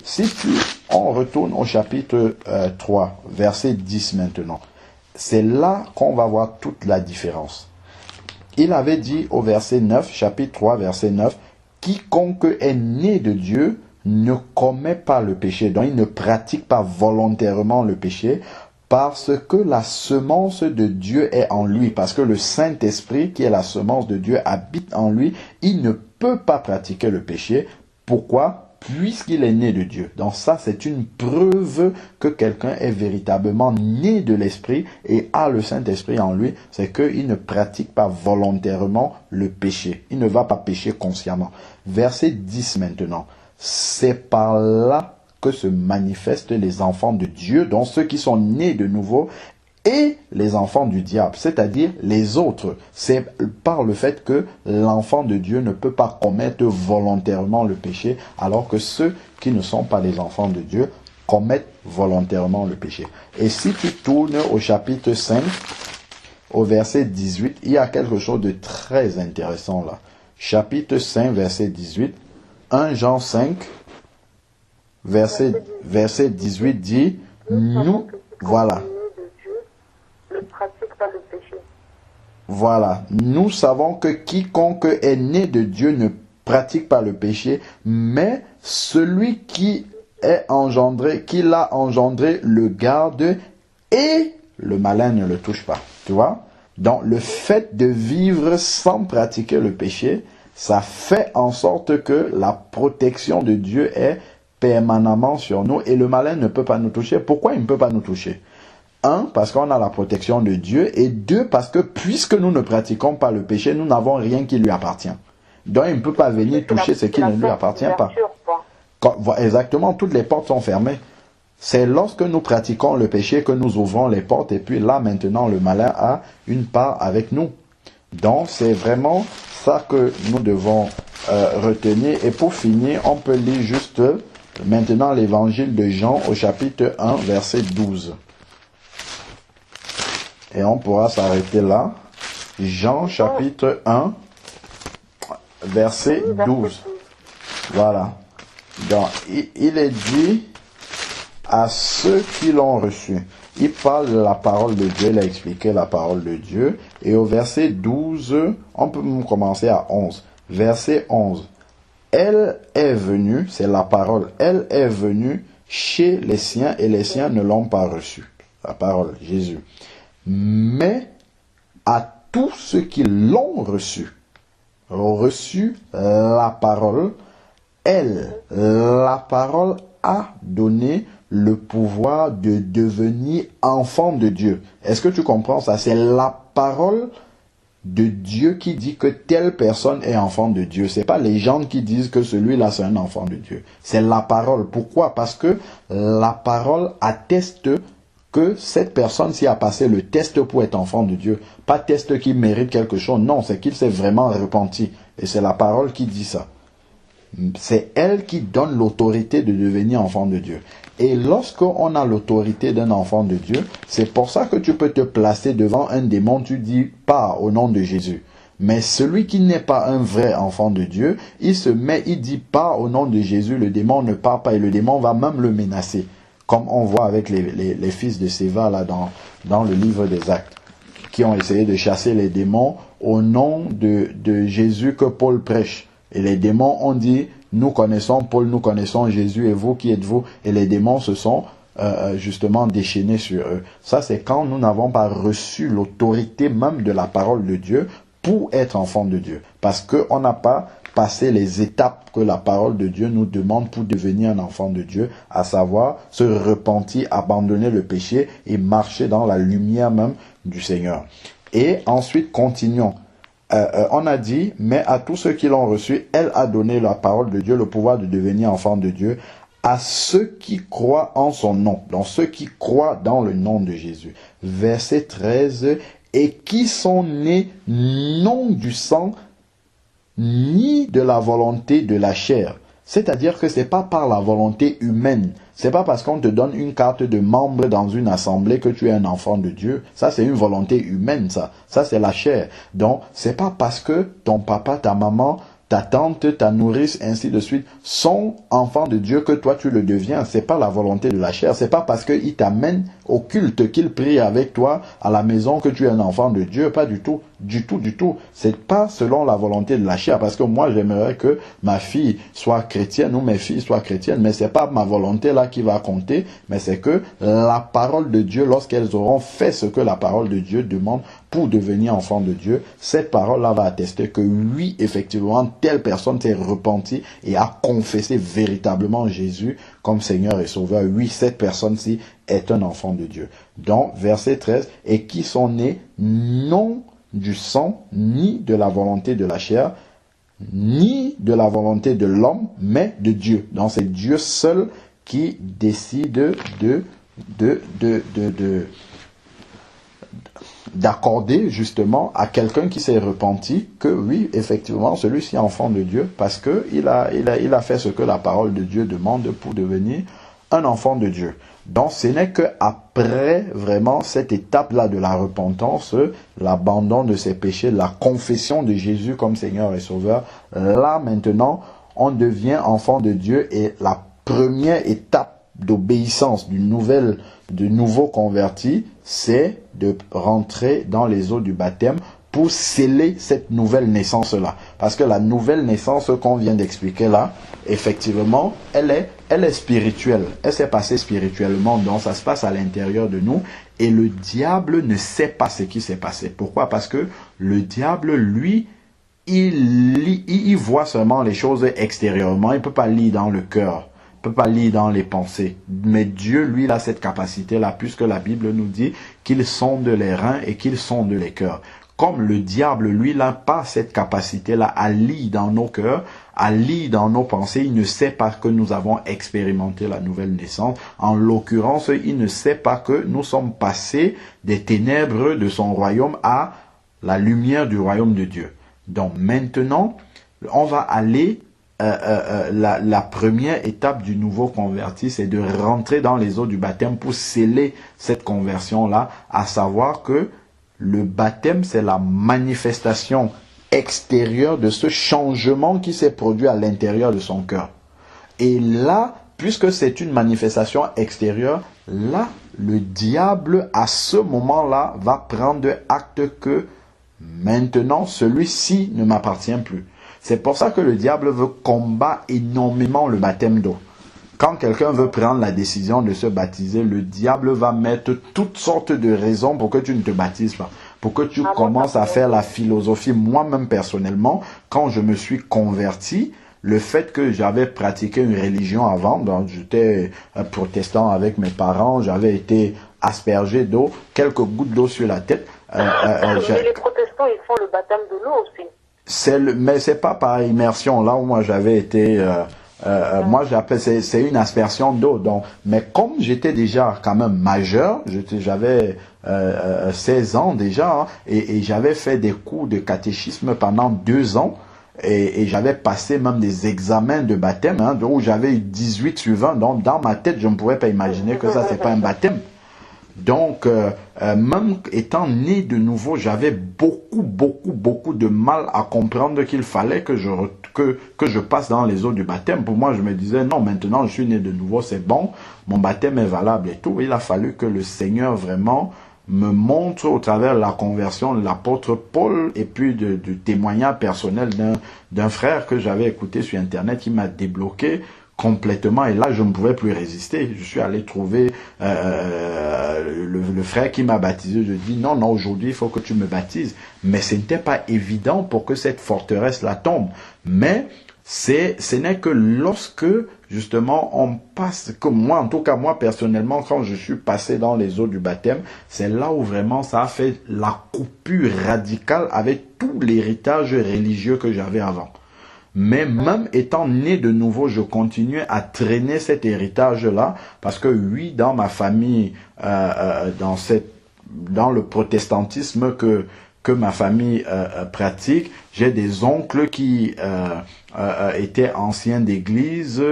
Speaker 1: on retourne au chapitre 3, verset 10 maintenant. C'est là qu'on va voir toute la différence. Il avait dit au verset 9, chapitre 3, verset 9, « Quiconque est né de Dieu ne commet pas le péché, donc il ne pratique pas volontairement le péché, parce que la semence de Dieu est en lui, parce que le Saint-Esprit, qui est la semence de Dieu, habite en lui, il ne peut pas pratiquer le péché. Pourquoi? Puisqu'il est né de Dieu. Donc ça, c'est une preuve que quelqu'un est véritablement né de l'Esprit et a le Saint-Esprit en lui, c'est qu'il ne pratique pas volontairement le péché. Il ne va pas pécher consciemment. Verset 10 maintenant. C'est par là que se manifestent les enfants de Dieu, donc ceux qui sont nés de nouveau, et les enfants du diable, c'est-à-dire les autres. C'est par le fait que l'enfant de Dieu ne peut pas commettre volontairement le péché, alors que ceux qui ne sont pas les enfants de Dieu commettent volontairement le péché. Et si tu tournes au chapitre 5, au verset 18, il y a quelque chose de très intéressant là. Chapitre 5, verset 18, 1 Jean 5, verset 18 dit, nous, voilà. Voilà, nous savons que quiconque est né de Dieu ne pratique pas le péché, mais celui qui est engendré, qui l'a engendré, le garde et le malin ne le touche pas. Tu vois? Donc le fait de vivre sans pratiquer le péché, ça fait en sorte que la protection de Dieu est permanemment sur nous et le malin ne peut pas nous toucher. Pourquoi il ne peut pas nous toucher? 1, parce qu'on a la protection de Dieu, et 2, parce que puisque nous ne pratiquons pas le péché, nous n'avons rien qui lui appartient. Donc il ne peut pas venir toucher ce qui ne lui appartient pas. Exactement, toutes les portes sont fermées. C'est lorsque nous pratiquons le péché que nous ouvrons les portes, et puis là maintenant le malin a une part avec nous. Donc c'est vraiment ça que nous devons retenir. Et pour finir, on peut lire juste maintenant l'évangile de Jean au chapitre 1, verset 12. Et on pourra s'arrêter là. Jean chapitre 1, verset 12. Voilà. Donc, il est dit à ceux qui l'ont reçu. Il parle de la parole de Dieu, il a expliqué la parole de Dieu. Et au verset 12, on peut commencer à 11. Verset 11. Elle est venue, c'est la parole, elle est venue chez les siens et les siens ne l'ont pas reçue. La parole, Jésus. Mais à tous ceux qui l'ont reçu la parole, la parole a donné le pouvoir de devenir enfant de Dieu. Est-ce que tu comprends ça? C'est la parole de Dieu qui dit que telle personne est enfant de Dieu. C'est pas les gens qui disent que celui-là c'est un enfant de Dieu. C'est la parole. Pourquoi? Parce que la parole atteste que cette personne-ci a passé le test pour être enfant de Dieu. Pas test qui mérite quelque chose. Non, c'est qu'il s'est vraiment repenti. Et c'est la parole qui dit ça. C'est elle qui donne l'autorité de devenir enfant de Dieu. Et lorsqu'on a l'autorité d'un enfant de Dieu, c'est pour ça que tu peux te placer devant un démon, tu dis pas au nom de Jésus. Mais celui qui n'est pas un vrai enfant de Dieu, il dit pas au nom de Jésus, le démon ne part pas et le démon va même le menacer. Comme on voit avec les fils de Séva là dans le livre des Actes, qui ont essayé de chasser les démons au nom de Jésus que Paul prêche. Et les démons ont dit, nous connaissons Paul, nous connaissons Jésus, et vous, qui êtes-vous? Et les démons se sont justement déchaînés sur eux. Ça, c'est quand nous n'avons pas reçu l'autorité même de la parole de Dieu pour être enfant de Dieu. Parce qu'on n'a pas passé les étapes que la parole de Dieu nous demande pour devenir un enfant de Dieu, à savoir se repentir, abandonner le péché et marcher dans la lumière même du Seigneur. Et ensuite, continuons. On a dit, mais à tous ceux qui l'ont reçu, elle a donné la parole de Dieu, le pouvoir de devenir enfant de Dieu, à ceux qui croient en son nom, donc ceux qui croient dans le nom de Jésus. Verset 13, et qui sont nés non du sang, ni de la volonté de la chair. C'est-à-dire que c'est pas par la volonté humaine. C'est pas parce qu'on te donne une carte de membre dans une assemblée que tu es un enfant de Dieu. Ça, c'est une volonté humaine, ça. Ça, c'est la chair. Donc, c'est pas parce que ton papa, ta maman, ta tante, ta nourrice, ainsi de suite, sont enfants de Dieu que toi, tu le deviens. C'est pas la volonté de la chair. C'est pas parce qu'ils t'amènent au culte, qu'ils prient avec toi à la maison que tu es un enfant de Dieu. Pas du tout. du tout, du tout. C'est pas selon la volonté de la chair, parce que moi, j'aimerais que ma fille soit chrétienne ou mes filles soient chrétiennes, mais c'est pas ma volonté là qui va compter, mais c'est que la parole de Dieu, lorsqu'elles auront fait ce que la parole de Dieu demande pour devenir enfant de Dieu, cette parole-là va attester que oui, effectivement, telle personne s'est repentie et a confessé véritablement Jésus comme Seigneur et Sauveur. Oui, cette personne-ci est un enfant de Dieu. Donc, verset 13, et qui sont nés non du sang, ni de la volonté de la chair, ni de la volonté de l'homme, mais de Dieu. Donc, c'est Dieu seul qui décide d'accorder justement à quelqu'un qui s'est repenti que oui, effectivement, celui-ci est enfant de Dieu parce que il a fait ce que la parole de Dieu demande pour devenir un enfant de Dieu. Donc, ce n'est qu'après vraiment cette étape-là de la repentance, l'abandon de ses péchés, la confession de Jésus comme Seigneur et Sauveur, là maintenant, on devient enfant de Dieu et la première étape d'obéissance du nouveau converti, c'est de rentrer dans les eaux du baptême pour sceller cette nouvelle naissance-là. Parce que la nouvelle naissance qu'on vient d'expliquer là, effectivement, elle est spirituelle. Elle s'est passée spirituellement, donc ça se passe à l'intérieur de nous. Et le diable ne sait pas ce qui s'est passé. Pourquoi? Parce que le diable, lui, il voit seulement les choses extérieurement. Il ne peut pas lire dans le cœur. Peut pas lire dans les pensées. Mais Dieu, lui, il a cette capacité-là, puisque la Bible nous dit qu'il sonde les reins et qu'il sonde les cœurs. Comme le diable, lui, il n'a pas cette capacité-là à lire dans nos cœurs, à lire dans nos pensées. Il ne sait pas que nous avons expérimenté la nouvelle naissance. En l'occurrence, il ne sait pas que nous sommes passés des ténèbres de son royaume à la lumière du royaume de Dieu. Donc maintenant, on va aller la première étape du nouveau converti, c'est de rentrer dans les eaux du baptême pour sceller cette conversion-là, à savoir que le baptême, c'est la manifestation extérieure de ce changement qui s'est produit à l'intérieur de son cœur. Et là, puisque c'est une manifestation extérieure, là, le diable, à ce moment-là, va prendre acte que maintenant, celui-ci ne m'appartient plus. C'est pour ça que le diable veut combattre énormément le baptême d'eau. Quand quelqu'un veut prendre la décision de se baptiser, le diable va mettre toutes sortes de raisons pour que tu ne te baptises pas. Pour que tu commences à faire la philosophie. Moi-même, personnellement, quand je me suis converti, le fait que j'avais pratiqué une religion avant, donc j'étais protestant avec mes parents, j'avais été aspergé d'eau, quelques gouttes d'eau sur la tête.
Speaker 2: Mais les protestants, ils font le baptême de l'eau aussi.
Speaker 1: Mais c'est pas par immersion. Là où moi j'avais été, moi j'appelle c'est une aspersion d'eau. Donc, mais comme j'étais déjà quand même majeur, j'avais 16 ans déjà, hein, et j'avais fait des cours de catéchisme pendant 2 ans. Et j'avais passé même des examens de baptême, hein, où j'avais eu 18 sur 20. Donc dans ma tête, je ne pouvais pas imaginer que ça c'est pas un baptême. Donc, même étant né de nouveau, j'avais beaucoup de mal à comprendre qu'il fallait que je passe dans les eaux du baptême. Pour moi, je me disais, non, maintenant je suis né de nouveau, c'est bon, mon baptême est valable et tout. Il a fallu que le Seigneur vraiment me montre au travers de la conversion de l'apôtre Paul et puis du témoignage personnel d'un frère que j'avais écouté sur Internet qui m'a débloqué complètement, et là je ne pouvais plus résister. Je suis allé trouver le frère qui m'a baptisé. Je dis non, aujourd'hui il faut que tu me baptises. Mais ce n'était pas évident pour que cette forteresse là tombe. Mais ce n'est que lorsque justement on passe, comme moi, en tout cas moi personnellement, quand je suis passé dans les eaux du baptême, c'est là où vraiment ça a fait la coupure radicale avec tout l'héritage religieux que j'avais avant. Mais même étant né de nouveau, je continuais à traîner cet héritage-là, parce que oui, dans ma famille, dans le protestantisme que ma famille pratique, j'ai des oncles qui étaient anciens d'église,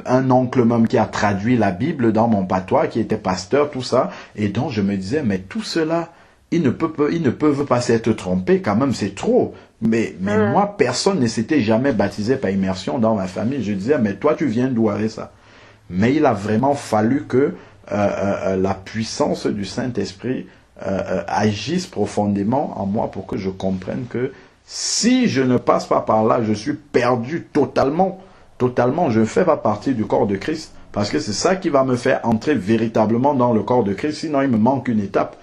Speaker 1: un oncle même qui a traduit la Bible dans mon patois, qui était pasteur, tout ça, et donc je me disais, mais tout cela, ils ne peuvent pas s'être trompés, quand même, c'est trop. Mais moi, personne ne s'était jamais baptisé par immersion dans ma famille. Je disais, mais toi, tu viens d'où avec ça? Mais il a vraiment fallu que la puissance du Saint-Esprit agisse profondément en moi pour que je comprenne que si je ne passe pas par là, je suis perdu totalement. Totalement, je ne fais pas partie du corps de Christ. Parce que c'est ça qui va me faire entrer véritablement dans le corps de Christ. Sinon, il me manque une étape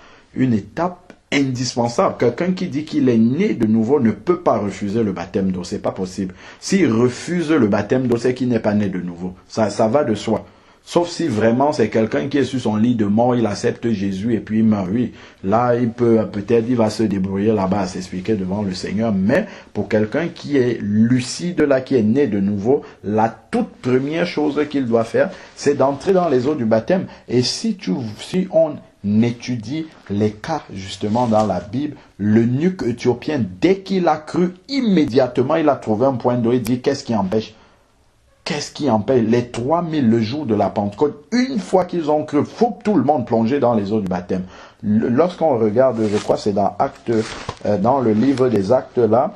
Speaker 1: indispensable. Quelqu'un qui dit qu'il est né de nouveau ne peut pas refuser le baptême d'eau. C'est pas possible. S'il refuse le baptême d'eau, c'est qu'il n'est pas né de nouveau. Ça va de soi. Sauf si vraiment c'est quelqu'un qui est sur son lit de mort, il accepte Jésus et puis il meurt. Oui, là, peut-être il va se débrouiller là-bas à s'expliquer devant le Seigneur. Mais pour quelqu'un qui est lucide là, qui est né de nouveau, la toute première chose qu'il doit faire, c'est d'entrer dans les eaux du baptême. Et si on étudie les cas justement dans la Bible, l'eunuque éthiopien, dès qu'il a cru, immédiatement il a trouvé un point d'eau. Il dit, qu'est-ce qui empêche? Qu'est-ce qui empêche? Les 3000 le jour de la Pentecôte, une fois qu'ils ont cru, faut tout le monde plonger dans les eaux du baptême. Lorsqu'on regarde, je crois c'est dans dans le livre des Actes là,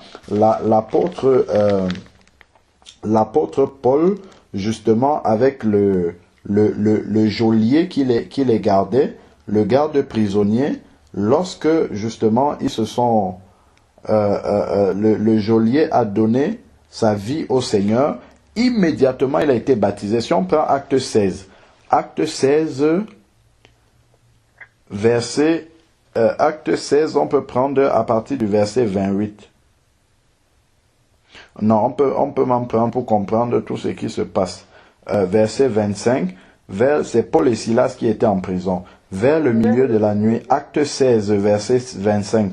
Speaker 1: l'apôtre Paul, justement, avec le geôlier qui les gardait, le garde prisonnier, lorsque justement ils se sont, le geôlier a donné sa vie au Seigneur, immédiatement il a été baptisé. Si on prend Acte 16, Acte 16, on peut prendre à partir du verset 28. Non, on peut m'en prendre pour comprendre tout ce qui se passe. Verset 25, c'est Paul et Silas qui étaient en prison. Vers le milieu de la nuit, Acte 16, verset 25.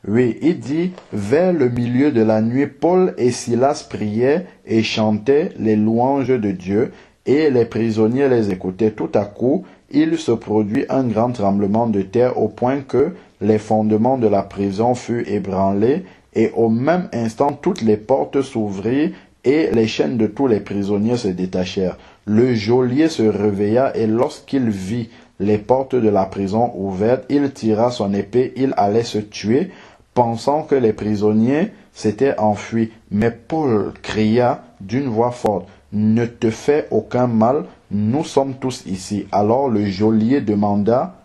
Speaker 1: Oui, il dit, vers le milieu de la nuit, Paul et Silas priaient et chantaient les louanges de Dieu, et les prisonniers les écoutaient. Tout à coup, il se produit un grand tremblement de terre au point que les fondements de la prison furent ébranlés, et au même instant, toutes les portes s'ouvrirent et les chaînes de tous les prisonniers se détachèrent. Le geôlier se réveilla et lorsqu'il vit les portes de la prison ouvertes, il tira son épée, il allait se tuer, pensant que les prisonniers s'étaient enfuis. Mais Paul cria d'une voix forte, « Ne te fais aucun mal, nous sommes tous ici. » Alors le geôlier demanda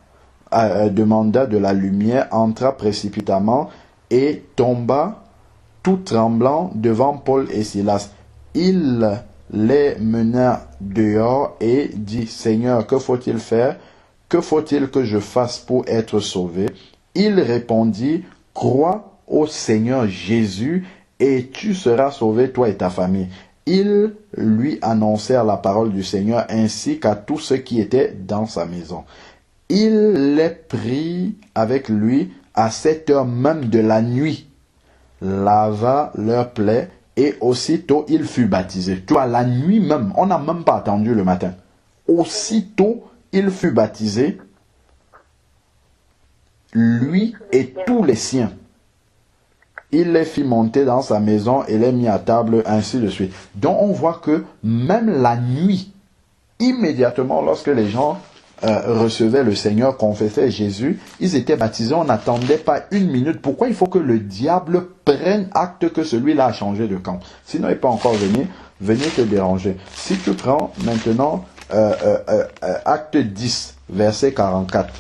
Speaker 1: de la lumière, entra précipitamment et tomba tout tremblant devant Paul et Silas. Il les mena dehors et dit, « Seigneur, que faut-il faire? Que faut-il que je fasse pour être sauvé? » Il répondit, « Crois au Seigneur Jésus et tu seras sauvé, toi et ta famille. » Ils lui annoncèrent la parole du Seigneur ainsi qu'à tous ceux qui étaient dans sa maison. Il les prit avec lui à 7 heures même de la nuit, lava leurs plaies et aussitôt il fut baptisé. Tu vois, la nuit même, on n'a même pas attendu le matin. Aussitôt il fut baptisé, lui et tous les siens. Il les fit monter dans sa maison et les mit à table, ainsi de suite. Donc on voit que même la nuit, immédiatement lorsque les gens recevaient le Seigneur, confessaient Jésus, ils étaient baptisés, on n'attendait pas une minute. Pourquoi il faut que le diable prenne acte que celui-là a changé de camp? Sinon il peut encore venir te déranger. Si tu prends maintenant acte 10, verset 44.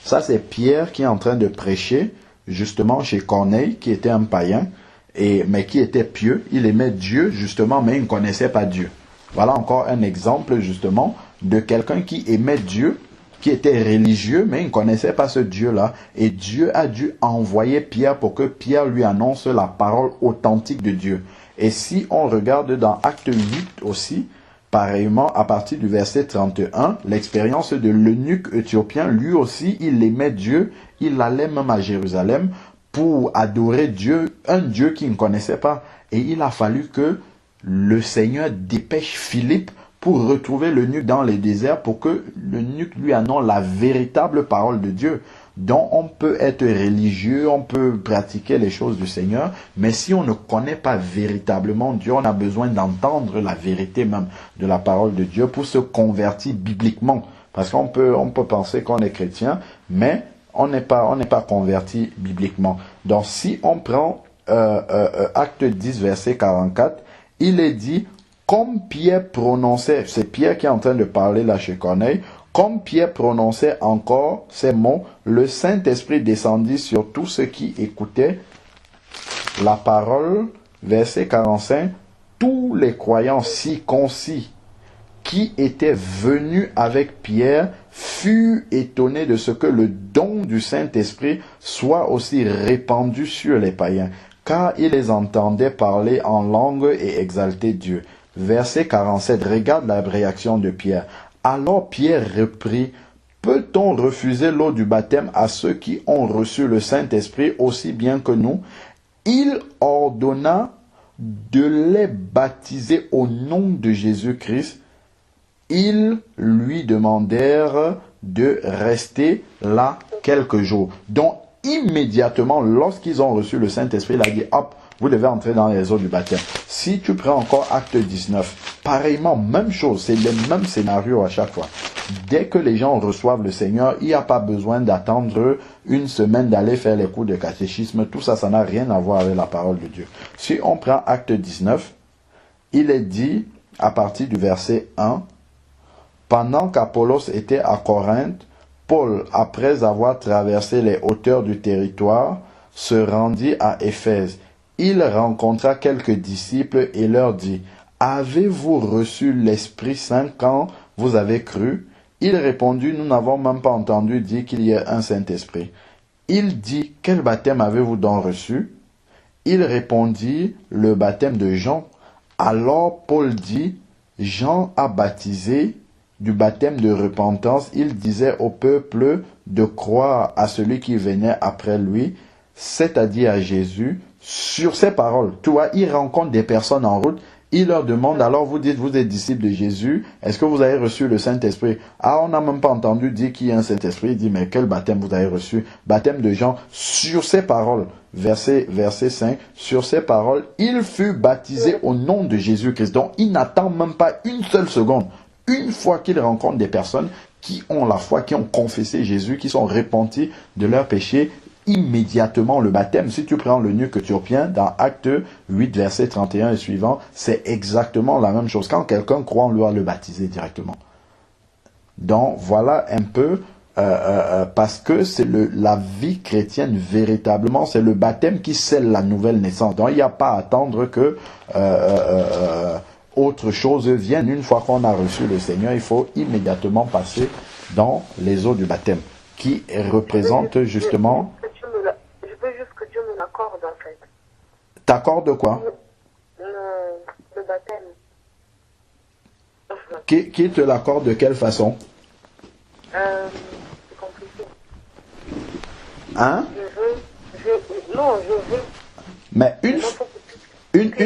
Speaker 1: Ça c'est Pierre qui est en train de prêcher, justement chez Corneille, qui était un païen, mais qui était pieux. Il aimait Dieu, justement, mais il ne connaissait pas Dieu. Voilà encore un exemple, justement, de quelqu'un qui aimait Dieu, qui était religieux, mais il ne connaissait pas ce Dieu-là. Et Dieu a dû envoyer Pierre pour que Pierre lui annonce la parole authentique de Dieu. Et si on regarde dans Acte 8 aussi, pareillement, à partir du verset 31, l'expérience de l'eunuque éthiopien, lui aussi, il aimait Dieu, il allait même à Jérusalem pour adorer Dieu, un Dieu qu'il ne connaissait pas. Et il a fallu que le Seigneur dépêche Philippe pour retrouver l'eunuque dans les déserts, pour que l'eunuque lui annonce la véritable parole de Dieu. Donc on peut être religieux, on peut pratiquer les choses du Seigneur, mais si on ne connaît pas véritablement Dieu, on a besoin d'entendre la vérité même de la parole de Dieu pour se convertir bibliquement. Parce qu'on peut penser qu'on est chrétien, mais on n'est pas converti bibliquement. Donc si on prend Acte 10, verset 44, il est dit, comme Pierre prononçait, c'est Pierre qui est en train de parler là chez Corneille, Comme Pierre prononçait encore ces mots, le Saint-Esprit descendit sur tous ceux qui écoutaient la parole. Verset 45. Tous les croyants circoncis qui étaient venus avec Pierre furent étonnés de ce que le don du Saint-Esprit soit aussi répandu sur les païens, car ils les entendaient parler en langue et exalter Dieu. Verset 47, regarde la réaction de Pierre. Alors Pierre reprit, peut-on refuser l'eau du baptême à ceux qui ont reçu le Saint-Esprit aussi bien que nous? Il ordonna de les baptiser au nom de Jésus-Christ. Ils lui demandèrent de rester là quelques jours. Donc, immédiatement, lorsqu'ils ont reçu le Saint-Esprit, il a dit, hop, vous devez entrer dans les eaux du baptême. Si tu prends encore Acte 19, pareillement, même chose, c'est le même scénario à chaque fois. Dès que les gens reçoivent le Seigneur, il n'y a pas besoin d'attendre une semaine d'aller faire les cours de catéchisme. Tout ça, ça n'a rien à voir avec la parole de Dieu. Si on prend Acte 19, il est dit, à partir du verset 1, pendant qu'Apollos était à Corinthe, Paul, après avoir traversé les hauteurs du territoire, se rendit à Éphèse. Il rencontra quelques disciples et leur dit, « Avez-vous reçu l'Esprit Saint quand vous avez cru ?» Ils répondirent, « Nous n'avons même pas entendu dire qu'il y ait un Saint-Esprit. » Il dit, « Quel baptême avez-vous donc reçu ?» Il répondit, « Le baptême de Jean. » Alors Paul dit, « Jean a baptisé du baptême de repentance. Il disait au peuple de croire à celui qui venait après lui, c'est-à-dire à Jésus. » Sur ces paroles, tu vois, il rencontre des personnes en route, il leur demande, alors vous dites, vous êtes disciples de Jésus, est-ce que vous avez reçu le Saint-Esprit? Ah, on n'a même pas entendu dire qu'il y a un Saint-Esprit. Il dit, mais quel baptême vous avez reçu? Baptême de Jean. Sur ces paroles, verset 5, sur ces paroles, il fut baptisé au nom de Jésus-Christ. Donc, il n'attend même pas une seule seconde. Une fois qu'il rencontre des personnes qui ont la foi, qui ont confessé Jésus, qui sont repentis de leurs péchés, immédiatement le baptême. Si tu prends l'eunuque éthiopien dans Acte 8, verset 31 et suivant, c'est exactement la même chose. Quand quelqu'un croit, on doit le baptiser directement. Donc voilà un peu, parce que c'est la vie chrétienne véritablement, c'est le baptême qui scelle la nouvelle naissance. Donc il n'y a pas à attendre que autre chose vienne. Une fois qu'on a reçu le Seigneur, il faut immédiatement passer dans les eaux du baptême, qui représente justement...
Speaker 2: Je veux juste que Dieu me l'accorde en fait.
Speaker 1: T'accorde quoi?
Speaker 2: Le baptême.
Speaker 1: Qui te l'accorde de quelle façon?
Speaker 2: C'est compliqué.
Speaker 1: Hein?
Speaker 2: Je veux.
Speaker 1: Mais
Speaker 2: les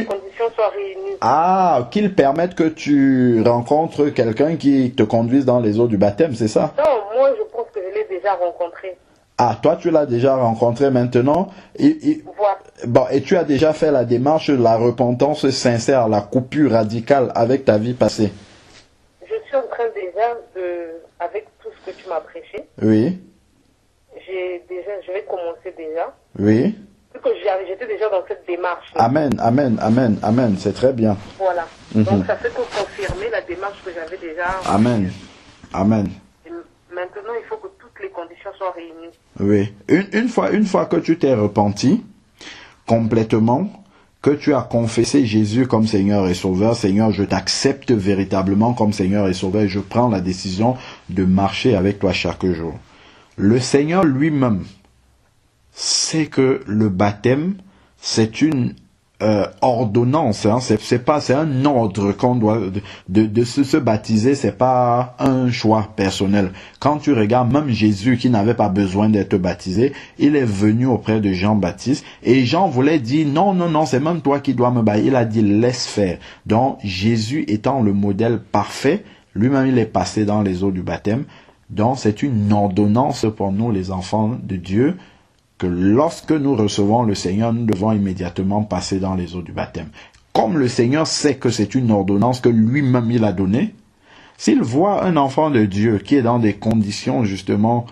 Speaker 2: conditions soient réunies.
Speaker 1: Ah, qu'il permette que tu rencontres quelqu'un qui te conduise dans les eaux du baptême, c'est ça?
Speaker 2: Non, moi je pense que je l'ai déjà rencontré.
Speaker 1: Ah, toi tu l'as déjà rencontré maintenant.
Speaker 2: Voilà.
Speaker 1: Bon, et tu as déjà fait la démarche de la repentance sincère, la coupure radicale avec ta vie passée?
Speaker 2: Je suis en train déjà avec tout ce que tu m'as prêché.
Speaker 1: Oui.
Speaker 2: Je vais commencer déjà.
Speaker 1: Oui.
Speaker 2: Parce que j'étais déjà dans cette démarche.
Speaker 1: Amen, c'est très bien.
Speaker 2: Voilà. Donc ça fait que confirmer la démarche que j'avais déjà.
Speaker 1: Amen.
Speaker 2: Et maintenant, il faut que toutes les conditions soient réunies.
Speaker 1: Oui. Une fois que tu t'es repenti complètement, que tu as confessé Jésus comme Seigneur et Sauveur, Seigneur, je t'accepte véritablement comme Seigneur et Sauveur, et je prends la décision de marcher avec toi chaque jour. Le Seigneur lui-même sait que le baptême, c'est une ordonnance, hein, c'est un ordre qu'on doit de se baptiser, c'est pas un choix personnel. Quand tu regardes même Jésus qui n'avait pas besoin d'être baptisé, il est venu auprès de Jean-Baptiste et Jean voulait dire non, c'est même toi qui dois me baptiser. Il a dit laisse faire. Donc Jésus étant le modèle parfait, lui-même il est passé dans les eaux du baptême. Donc c'est une ordonnance pour nous les enfants de Dieu, que lorsque nous recevons le Seigneur, nous devons immédiatement passer dans les eaux du baptême. Comme le Seigneur sait que c'est une ordonnance que lui-même il a donnée, s'il voit un enfant de Dieu qui est dans des conditions justement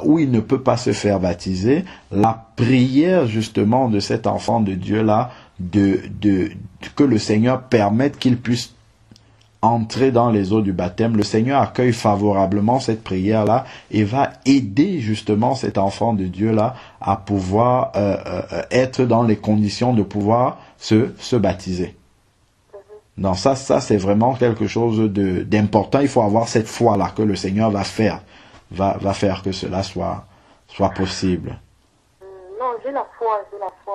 Speaker 1: où il ne peut pas se faire baptiser, la prière justement de cet enfant de Dieu là, que le Seigneur permette qu'il puisse entrer dans les eaux du baptême, le Seigneur accueille favorablement cette prière-là et va aider justement cet enfant de Dieu-là à pouvoir être dans les conditions de pouvoir se baptiser. Donc ça c'est vraiment quelque chose d'important. Il faut avoir cette foi-là que le Seigneur va faire que cela soit possible.
Speaker 2: Non, j'ai la foi.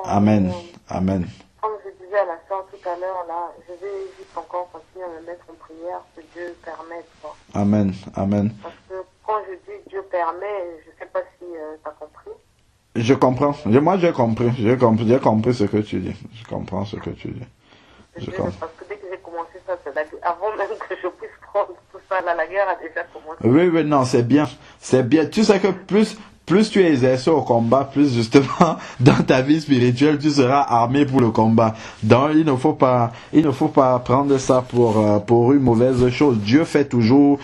Speaker 1: Amen. Amen.
Speaker 2: Comme je disais à la soeur tout à l'heure, là, je vais juste encore continuer à me mettre en prière, que Dieu permette. Quoi.
Speaker 1: Amen. Amen.
Speaker 2: Parce que quand je dis Dieu permet, je ne sais pas si tu as compris.
Speaker 1: Je comprends. Moi, j'ai compris. J'ai compris ce que tu dis. Je comprends ce que tu dis.
Speaker 2: Parce que dès que j'ai commencé ça, avant même que je puisse prendre tout ça, là, la guerre a déjà commencé.
Speaker 1: Oui, non, c'est bien. C'est bien. Tu sais que plus tu es exercé au combat, plus justement dans ta vie spirituelle, tu seras armé pour le combat. Donc il ne faut pas prendre ça pour une mauvaise chose. Dieu fait toujours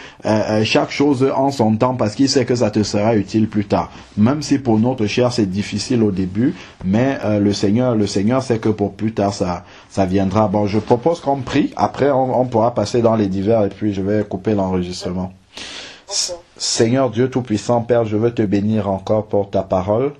Speaker 1: chaque chose en son temps parce qu'il sait que ça te sera utile plus tard. Même si pour notre chair c'est difficile au début, mais le Seigneur sait que pour plus tard ça viendra. Bon, je propose qu'on prie. Après on pourra passer dans les divers et puis je vais couper l'enregistrement. Okay. Seigneur Dieu Tout-Puissant, Père, je veux te bénir encore pour ta parole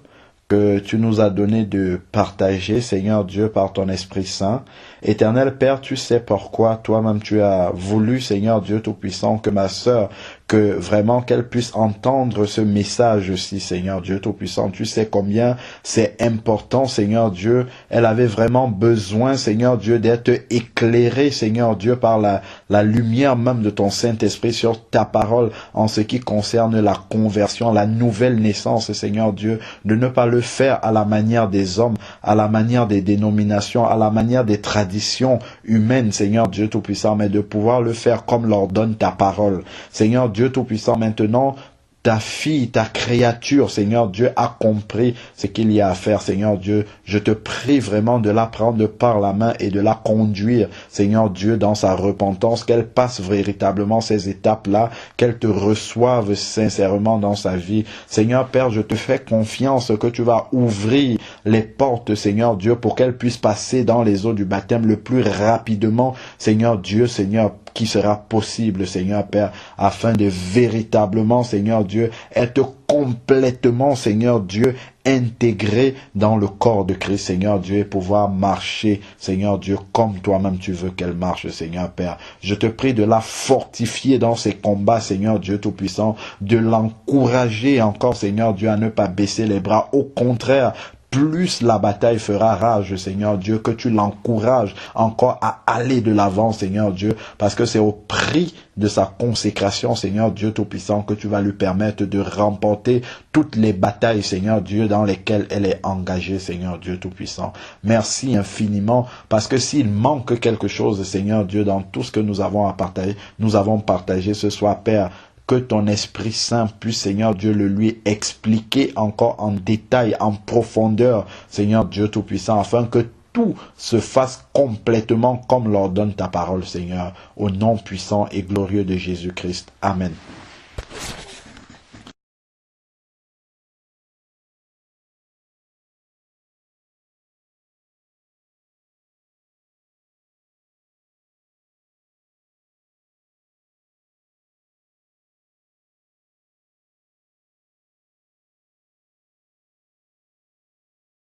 Speaker 1: que tu nous as donné de partager, Seigneur Dieu, par ton Esprit Saint. Éternel Père, tu sais pourquoi toi-même tu as voulu, Seigneur Dieu Tout-Puissant, que ma sœur, que vraiment qu'elle puisse entendre ce message aussi, Seigneur Dieu Tout-Puissant. Tu sais combien c'est important, Seigneur Dieu. Elle avait vraiment besoin, Seigneur Dieu, d'être éclairée, Seigneur Dieu, par la lumière même de ton Saint-Esprit sur ta parole en ce qui concerne la conversion, la nouvelle naissance, Seigneur Dieu, de ne pas le faire à la manière des hommes, à la manière des dénominations, à la manière des traditions humaines, Seigneur Dieu Tout-Puissant, mais de pouvoir le faire comme l'ordonne ta parole. Seigneur Dieu Tout-Puissant, maintenant, ta fille, ta créature, Seigneur Dieu, a compris ce qu'il y a à faire, Seigneur Dieu. Je te prie vraiment de la prendre par la main et de la conduire, Seigneur Dieu, dans sa repentance, qu'elle passe véritablement ces étapes-là, qu'elle te reçoive sincèrement dans sa vie. Seigneur Père, je te fais confiance que tu vas ouvrir les portes, Seigneur Dieu, pour qu'elle puisse passer dans les eaux du baptême le plus rapidement, Seigneur Dieu, Seigneur, qui sera possible, Seigneur Père, afin de véritablement, Seigneur Dieu, être complètement, Seigneur Dieu, intégré dans le corps de Christ, Seigneur Dieu, et pouvoir marcher, Seigneur Dieu, comme toi-même tu veux qu'elle marche, Seigneur Père. Je te prie de la fortifier dans ses combats, Seigneur Dieu Tout-Puissant, de l'encourager encore, Seigneur Dieu, à ne pas baisser les bras. Au contraire, plus la bataille fera rage, Seigneur Dieu, que tu l'encourages encore à aller de l'avant, Seigneur Dieu, parce que c'est au prix de sa consécration, Seigneur Dieu Tout-Puissant, que tu vas lui permettre de remporter toutes les batailles, Seigneur Dieu, dans lesquelles elle est engagée, Seigneur Dieu Tout-Puissant. Merci infiniment, parce que s'il manque quelque chose, Seigneur Dieu, dans tout ce que nous avons partagé ce soir, Père, que ton Esprit Saint puisse, Seigneur Dieu, le lui expliquer encore en détail, en profondeur, Seigneur Dieu Tout-Puissant, afin que tout se fasse complètement comme l'ordonne ta parole, Seigneur, au nom puissant et glorieux de Jésus-Christ. Amen.